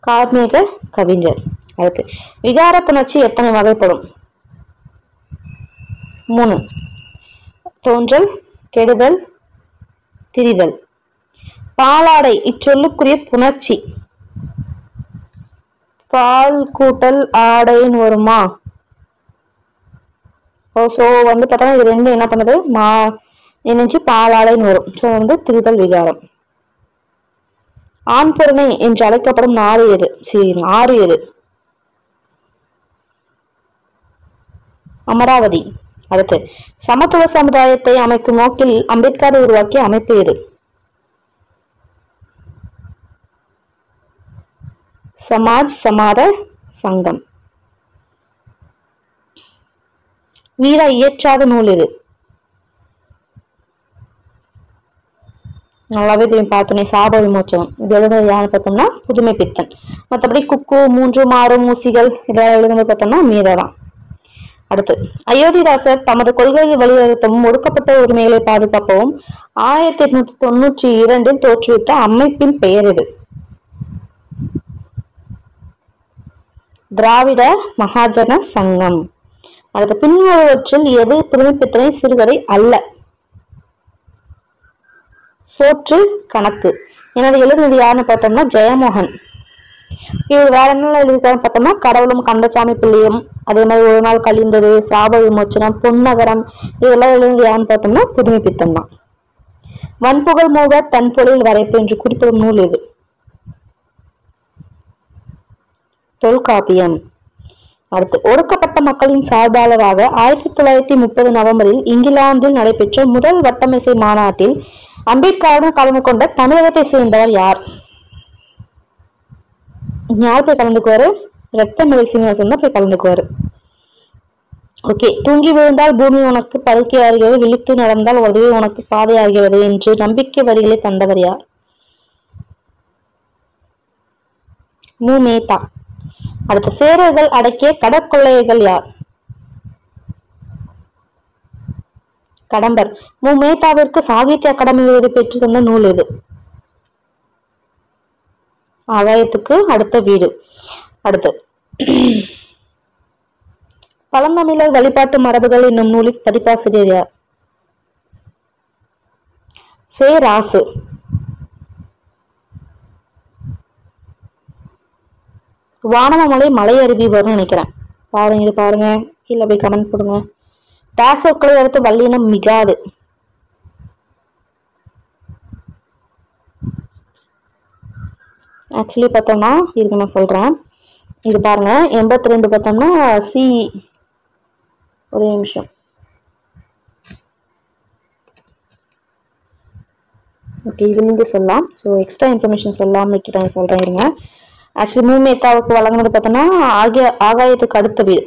கார்மேக கவிஞர். அடுத்து விகார புணர்ச்சி எத்தனை வகைப்படும்? 3. தோன்றல், கெடுதல், திரிதல். பாலாடை இச்சொல்லுக்குரிய புணர்ச்சி பால் கூட்டல் ஆடைன்னு வருமா? ஸோ வந்து பார்த்தோம்னா இது ரெண்டும் என்ன பண்ணுது நினைச்சு பாலாடைன்னு வரும். ஸோ வந்து திரிதல் விகாரம். ஆண் பொருணை என்று அழைக்கப்படும் நாடு எது? ஆறு எது? அமராவதி. அடுத்து சமத்துவ சமுதாயத்தை அமைக்கும் நோக்கில் அம்பேத்கர் உருவாக்கிய அமைப்பு எது? சமாஜ் சமாத சங்கம். வீரா இயற்றாத நூல் எது? நல்லாவே தெரியும், பார்த்தோன்னே சாப விமோச்சனம். இது எழுதுனது யாருன்னு பார்த்தோம்னா புதுமை பித்தன். மற்றபடி குக்கு, 3, 6 ஊசிகள் இதெல்லாம் எழுதுனது பார்த்தோம்னா மீராதான். அடுத்து அயோத்திதாசர் தமது கொள்கையை வலியுறுத்தவும் ஒடுக்கப்பட்ட உரிமைகளை பாதுகாக்கவும் 1892 தோற்றுவித்த அமைப்பின் பெயர் எது? திராவிட மகாஜன சங்கம். அடுத்து பின்வருவற்றில் எது புதுமைப்பித்தனை சிறுகதை அல்ல? சோற்று கணக்கு. எனது எழுதுனது யாருன்னு பார்த்தோம்னா ஜெயமோகன். இவர் வேற என்ன எழுதிருக்காருன்னு பார்த்தோம்னா கடவுளும் கந்தசாமி பிள்ளையும், அதே மாதிரி ஒரு நாள் கழிந்தது, சாப விமோச்சனம், பொன்னகரம் இதெல்லாம் எழுதுனது யாருன்னு பார்த்தோம்னா புதுமை பித்தன் தான். வன்புகழ் மோக தன் பொருளில் வரைப்பு என்று குறிப்பிடும் நூல் எது? தொல்காப்பியம். அடுத்து ஒடுக்கப்பட்ட மக்களின் சார்பாளராக 1930 நவம்பரில் இங்கிலாந்தில் நடைபெற்ற முதல் வட்டமேசை மாநாட்டில் அம்பேத்கருடன் கலந்து கொண்ட தமிழகத்தை சேர்ந்தவர் யார்? யார் போய் கலந்துக்குவாரு? ரத்தமலை சீனிவாசன் தான் போய் கலந்துக்குவாரு. ஓகே, தூங்கி விழுந்தால் பூமி உனக்கு படுக்கை ஆகிறது, விழித்து நடந்தால் உதவி உனக்கு பாதை ஆகிறது என்று நம்பிக்கை வரிகளை தந்தவர் யார்? மு. மேத்தா. அடுத்த சேரர்கள் அடக்கிய கடற்கொள்ளையர்கள் யார்? கடம்பர். மு. மேத்தாவிற்கு சாகித்ய அகாடமி விருது பெற்று தந்த நூல் எது? ஆகாயத்துக்கு அடுத்த வீடு. அடுத்து பழந்தமிழர் வழிபாட்டு மரபுகள் என்னும் நூலின் பதிப்பாசிரியர் யார்? சே. ராசு. வானமலை மலை அருவி வரும்னு நினைக்கிறேன். பாருங்க, கீழே போய் கமெண்ட் போடுங்க. டாசோக்களை அடுத்து வல்லினம் மிகாது. ஆக்சுவலி பார்த்தோம்னா இருக்கு நான் சொல்றேன். இது பாருங்க 82 பார்த்தோம்னா சி. ஒரே நிமிஷம். ஓகே, இதுலேருந்து சொல்லலாம். ஸோ எக்ஸ்ட்ரா இன்ஃபர்மேஷன் சொல்லாமல் விட்டுட்டேன், சொல்கிறேன் இருங்க. ஆக்சுவலி மூமேத்தாவுக்கு வழங்கினது பார்த்தோம்னா ஆகாயத்துக்கு அடுத்த வீடு.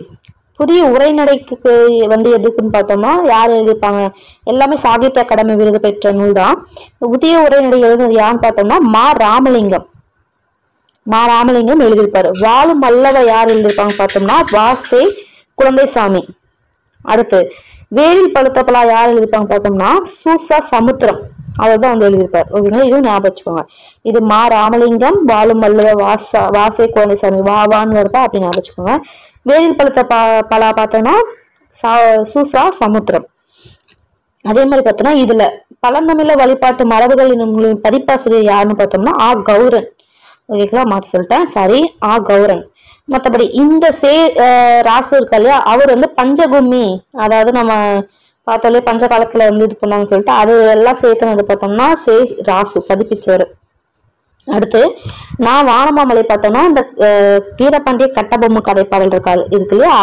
புதிய உரைநடைக்கு வந்து எதுக்குன்னு பார்த்தோம்னா யார் எழுதியிருப்பாங்க? எல்லாமே சாகித்ய அகாடமி விருது பெற்ற நூல் தான். புதிய உரைநடை எழுதுனது யாருன்னு பார்த்தோம்னா ராமலிங்கம். ராமலிங்கம் எழுதியிருப்பாரு. வாழும் மல்லவ யார் எழுதியிருப்பாங்க பார்த்தோம்னா வாசே குழந்தைசாமி. அடுத்து வேரில் பழுத்த பலா யார் எழுதியிருப்பாங்க பார்த்தோம்னா சூசா சமுத்திரம். அவர் தான் வந்து எழுதியிருப்பார். ஓகேங்களா, இதுவும் ஞாபகம் வச்சுக்கோங்க. இது ராமலிங்கம், வாழும் மல்லவ வாசே குழந்தைசாமி, வாவான்னு வருதா அப்படின்னு ஞாபகம் வச்சுக்கோங்க. வேரில் பழுத்த பலா பார்த்தோம்னா சூசா சமுத்திரம். அதே மாதிரி பார்த்தோம்னா இதுல பழந்தமிழ வழிபாட்டு மரபுகள் என்னும் பதிப்பாசிரியர் யாருன்னு பார்த்தோம்னா கௌரன். ஓகேங்களா, மாத்தி சொல்லிட்டேன், சாரி, கௌரன். மற்றபடி இந்த ராசு இருக்கா இல்லையா, அவர் வந்து பஞ்சகும்மி, அதாவது நம்ம பார்த்தாலே பஞ்ச காலத்துல வந்து இது பண்ணாங்கன்னு சொல்லிட்டு அது எல்லாம் சேர்த்துனது பார்த்தோம்னா ராசு பதிப்பிச்சவர். அடுத்து வானமாமலை பார்த்தோம்னா இந்த வீரபாண்டிய கட்டபொம்மு கதைப்பாடல் இருக்கு இல்லையா,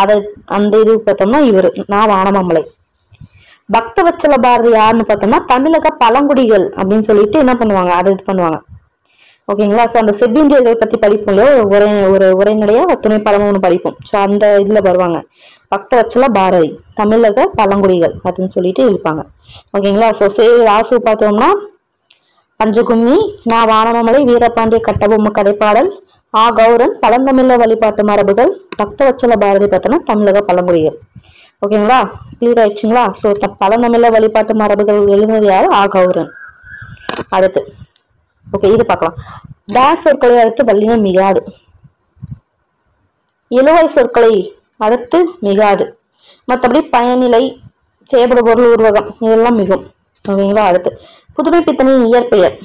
அந்த இது பார்த்தோம்னா இவர் வானமாமலை. பக்தவச்சல பாரதி யாருன்னு பார்த்தோம்னா தமிழக பழங்குடிகள் அப்படின்னு சொல்லிட்டு என்ன பண்ணுவாங்க, அதை இது பண்ணுவாங்க. ஓகேங்களா, ஸோ அந்த செவ்விந்தியர்கள் பத்தி படிப்போம் இல்லையா, ஒரு உரைநடையா துணை பழமும் ஒன்று படிப்போம். ஸோ அந்த இதுல வருவாங்க. பக்தவச்சல பாரதி தமிழக பழங்குடிகள் அப்படின்னு சொல்லிட்டு இருப்பாங்க. ஓகேங்களா, ஸோ ராசு பார்த்தோம்னா பஞ்சகும்மி, வானமாமலை, வீரபாண்டிய கட்டபொம்மு கதைப்பாடல், கௌரன் பழந்தமிழ வழிபாட்டு மரபுகள், பக்தவச்சல பாரதி பார்த்தோம்னா தமிழக பழங்குடிகள். ஓகேங்களா, கிளியர் ஆயிடுச்சுங்களா? ஸோ பழந்தமிழ வழிபாட்டு மரபுகள் எழுதினது யாரு? கௌரன். அடுத்து ஓகே, இது பார்க்கலாம். டேஸ் சொற்களை அடுத்து வல்லினம் மிகாது. இழுவை சொற்களை அடுத்து மிகாது. மற்றபடி பயனிலை, செய்யப்படும் பொருள், உருவகம் இதெல்லாம் மிகும். ஓகேங்களா, அடுத்து புதுமை பித்தனின் இயற்பெயர்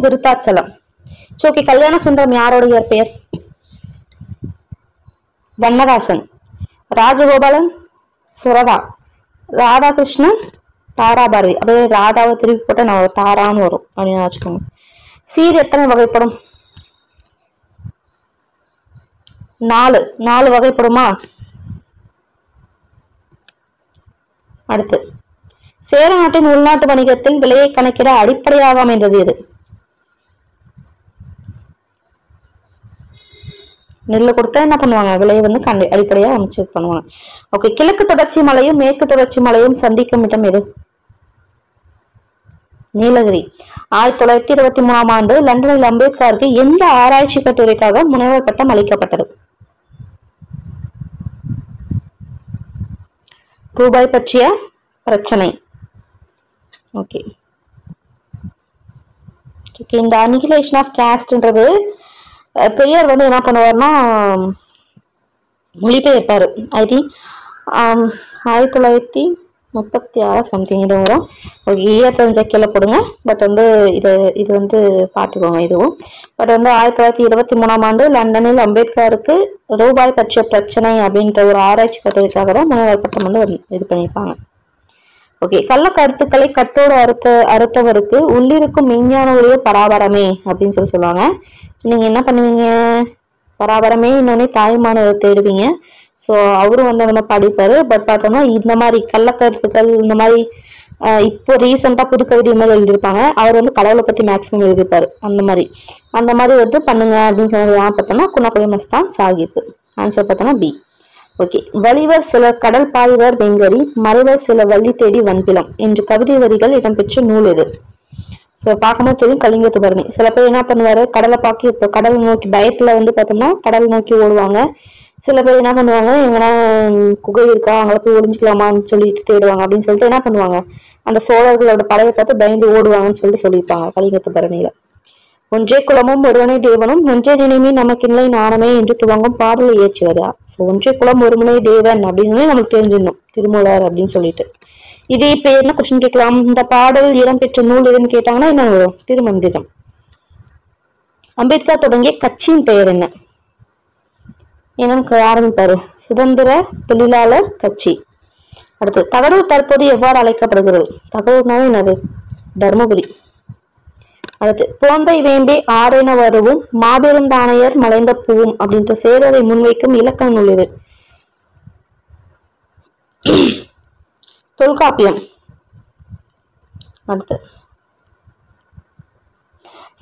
விருத்தாச்சலம். ஓகே, கல்யாண சுந்தரம் யாரோட இயற்பெயர்? வண்ணதாசன். ராஜகோபாலன் சுரதா. ராதாகிருஷ்ணன் தாராபாரதி. அப்படியே ராதாவை திருப்பி போட்ட நான் தாரான்னு வரும் அப்படின்னு வச்சுக்கோங்க. சீர் எத்தனை வகைப்படும்? 4 வகைப்படுமா? அடுத்து சேர நாட்டின் உள்நாட்டு வணிகத்தில் விலையை கணக்கிட அடிப்படையாக அமைந்தது எது? நெல்லை கொடுத்தா என்ன பண்ணுவாங்க, விலையை வந்து அடிப்படையா அமைச்சு பண்ணுவாங்க. ஓகே, கிழக்கு தொடர்ச்சி மலையும் மேற்கு தொடர்ச்சி மலையும் சந்திக்கும் இடம் எது? நீலகிரி. 1923ஆம் ஆண்டு லண்டனில் அம்பேத்கருக்கு எந்த ஆராய்ச்சி கட்டுரைக்காக முனைவர் பட்டம் அளிக்கப்பட்டது? ரூபாய் பற்றிய பிரச்சனை. ஓகே, இந்த அனிகிலேஷன் ஆஃப் கேஸ்ட்ன்றது பெரியார் வந்து என்ன பண்ணுவார்னா மொழிபெயர்ப்பாரு. ஐ திங்க் 1936 சம்திங் இது வரும். ஓகே, இயர் தெரிஞ்ச கீழே போடுங்க. பட் வந்து இது வந்து பார்த்துக்கோங்க இதுவும். பட் வந்து 1923ஆம் ஆண்டு லண்டனில் அம்பேத்கருக்கு ரூபாய் பற்றிய பிரச்சனை அப்படின்ற ஒரு ஆராய்ச்சி கட்டுரைக்காக தான் முனைவர் பட்டம் வந்து இது பண்ணியிருப்பாங்க. ஓகே, கள்ள கருத்துக்களை கட்டோடு அறுத்தவருக்கு உள்ளிருக்கும் மெய்ஞான உரிய பராபரமே அப்படின்னு சொல்லுவாங்க. நீங்க என்ன பண்ணுவீங்க, பராபரமே இன்னொன்னே தாய்மானவர் தேடுவீங்க. ஸோ அவரும் வந்து அந்த மாதிரி படிப்பாரு. பட் பார்த்தோம்னா இந்த மாதிரி கள்ளக்கருத்துக்கள் இந்த மாதிரி இப்போ ரீசெண்டாக புதுக்கவிதை மாதிரி எழுதியிருப்பாங்க. அவர் வந்து கடவுளை பற்றி மேக்ஸிமம் எழுதியிருப்பாரு. அந்த மாதிரி வந்து பண்ணுங்க அப்படின்னு சொன்னது யார் பார்த்தோம்னா குணக்குடி மஸ்தான் சாஹிப். ஆன்சர் பார்த்தோம்னா பி. ஓகே, வலிவர் சில கடல் பாய்வர் வெங்கரி, மறைவர் சில வள்ளி தேடி வன்பிலம் என்று கவிதை வரிகள் இடம்பெற்ற நூல் எது? ஸோ பார்க்கும்போது தெரியும், கலிங்கத்து பரணி. சில பேர் என்ன பண்ணுவாரு, கடலை பார்க்க இப்போ கடல் நோக்கி பயத்துல வந்து பார்த்தோம்னா கடல் நோக்கி ஓடுவாங்க. சில பேர் என்ன பண்ணுவாங்க, எங்கன்னா குகை இருக்கா அங்கே போய் ஒளிஞ்சிக்கலாமான்னு சொல்லிட்டு தேடுவாங்க. அப்படின்னு சொல்லிட்டு என்ன பண்ணுவாங்க, அந்த சோழர்களோட படையை பார்த்து பயந்து ஓடுவாங்கன்னு சொல்லிட்டு சொல்லியிருப்பாங்க கலிங்கத்து பரணியில. ஒன்றே குலமும் ஒருவனை தேவனும் ஒன்றே நினைமே நமக்கில்லை நாணமே என்று துவங்கும் பாடலை இயற்றுவாரா? ஸோ ஒன்றே குலம் ஒருவனே தேவன் அப்படின்னு நமக்கு தெரிஞ்சிடணும், திருமூலர் அப்படின்னு சொல்லிட்டு. இதே இப்ப என்ன கொஸ்டின் கேட்கலாம், இந்த பாடல் இடம்பெற்ற நூல் எதுன்னு கேட்டாங்கன்னா என்ன வரும்? திருமந்திரம். அம்பேத்கர் தொடங்கிய கட்சியின் பெயர் என்ன? என்னன்னு ஆரம்பிப்பாரு, சுதந்திர தொழிலாளர் கட்சி. அடுத்து தகடூர் தற்போது எவ்வாறு அழைக்கப்படுகிறது? தகடூர்னாவே என்னது? தர்மபுரி. அடுத்து போந்தை வேம்பே ஆரென வருவும் மாபெரும் தானையர் மலைந்த பூவும் அப்படின்ற சேரரை முன்வைக்கும் இலக்கண நூல் இது. தொல்காப்பியம். அடுத்து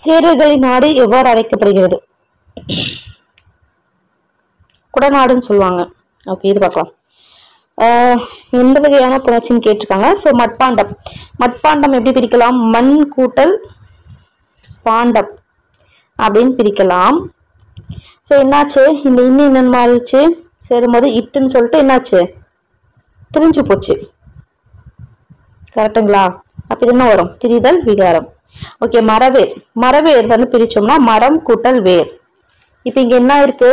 சேரர்களின் நாடு எவ்வாறு அழைக்கப்படுகிறது? குடநாடுன்னு சொல்லுவாங்க. ஓகே, இது பார்க்கலாம். எந்த வகையான புணர்ச்சின்னு கேட்டிருக்காங்க. ஸோ மட்பாண்டம். மட்பாண்டம் எப்படி பிரிக்கலாம்? மண் கூட்டல் பாண்டம் அப்படின்னு பிரிக்கலாம். ஸோ என்னாச்சு, இந்த இன்னும் என்னென்ன மாறிடுச்சு, சேரும்போது இட்டுன்னு சொல்லிட்டு என்னாச்சு, திரிஞ்சு போச்சு. கரெக்டுங்களா? அப்ப இது என்ன வரும்? திரிதல் விகாரம். ஓகே, மரவேர். மரவேர் வந்து பிரிச்சோம்னா மரம் கூட்டல் வேர். இப்ப இங்க என்ன இருக்கு,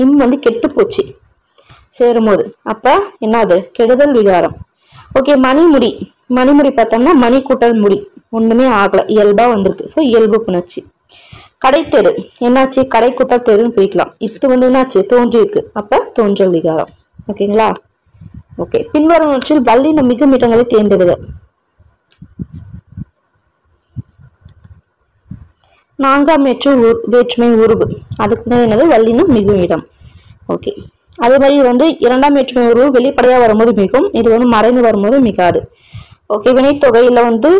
இம் வந்து கெட்டு போச்சு சேரும்போது, அப்ப என்னது, கெடுதல் விகாரம். ஓகே, மணிமுடி. மணிமுடி பார்த்தோம்னா மணி கூட்டல் முடி, ஒண்ணுமே ஆகல, இயல்பா வந்திருக்கு. ஸோ இயல்பு புணர்ச்சி. கடைத்தெரு என்னாச்சு, கடை கூட்டல் தெருன்னு பிரிக்கலாம். இது வந்து என்னாச்சு, தோன்றி இருக்கு, அப்ப தோன்றல் விகாரம். ஓகேங்களா? ஓகே, பின்வருவனவற்றில் வல்லின மிகும் இடங்களை தேர்ந்தெடுக. நான்காம் வேற்றுமை உருவு, அதுக்கு என்னது, வல்லினம் மிகும் இடம். ஓகே, அதே மாதிரி வந்து இரண்டாம் வேற்றுமை உருவு வெளிப்படையா வரும்போது மிகும், இது வந்து மறைந்து வரும்போது மிகாது. ஓகே, வினைத்தொகையில வந்து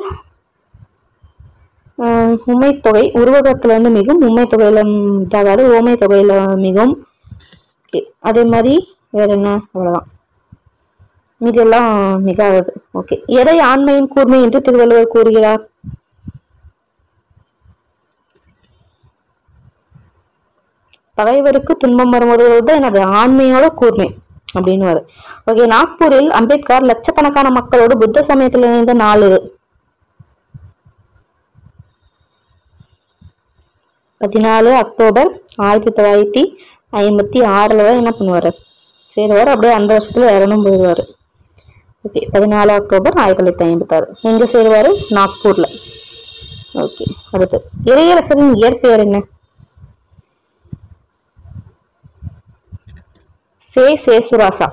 உண்மை தொகை உருவகத்துல வந்து மிகும், உண்மை தொகையில இதாகாது, ஓமை தொகையில மிகும். அதே மாதிரி வேற என்ன, அவ்வளவுதான், இதெல்லாம் மிகாது. ஓகே, எதை ஆண்மையின் கூர்மை என்று திருவள்ளுவர் கூறுகிறார்? பகைவருக்கு துன்பம் வரும்போது என்னது, ஆண்மையோட கூர்மை அப்படின்னு வரும். ஓகே, நாக்பூரில் அம்பேத்கர் லட்சக்கணக்கான மக்களோடு புத்த சமயத்தில் இணைந்த நாள் இது. 14 அக்டோபர் 1956 என்ன பண்ணுவாரு, சேருவார். அப்படியே அந்த வருஷத்துல இறந்தும் போயிடுவாரு. ஓகே, 14 அக்டோபர் 1956 எங்க சேருவாரு, நாக்பூர்ல. ஓகே, அடுத்து இறையரசரின் இயற்பெயர் என்ன? சேசுராசா.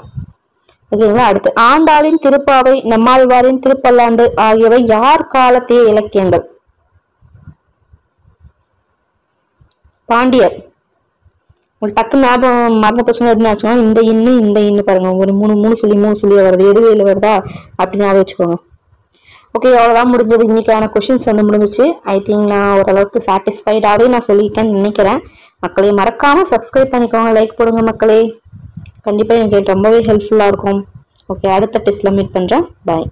ஓகேங்களா? அடுத்து ஆண்டாளின் திருப்பாவை, நம்மாழ்வாரின் திருப்பல்லாண்டு ஆகியவை யார் காலத்திய இலக்கியங்கள்? பாண்டியர். ஒரு டக்கு ஞாபகம் மரண பிரச்சனை எதுனாச்சுன்னா இந்த இன்னு பாருங்க, ஒரு மூணு சொல்லி வருது, எது வேலை வருதா அப்படின்னு ஞாபகம் வச்சுக்கோங்க. ஓகே, அவ்வளவுதான் முடிஞ்சது. இன்னைக்கான கொஸ்டின்ஸ் வந்து முடிஞ்சிச்சு. ஐ திங்க் நான் ஓரளவுக்கு சாட்டிஸ்ஃபைடாவே நான் சொல்லிட்டேன்னு நினைக்கிறேன். மக்களே மறக்காம சப்ஸ்கிரைப் பண்ணிக்கோங்க, லைக் போடுங்க மக்களே. கண்டிப்பா எனக்கு ரொம்பவே ஹெல்ப்ஃபுல்லா இருக்கும். ஓகே, அடுத்த டெஸ்ட்ல மீட் பண்றேன். பாய்.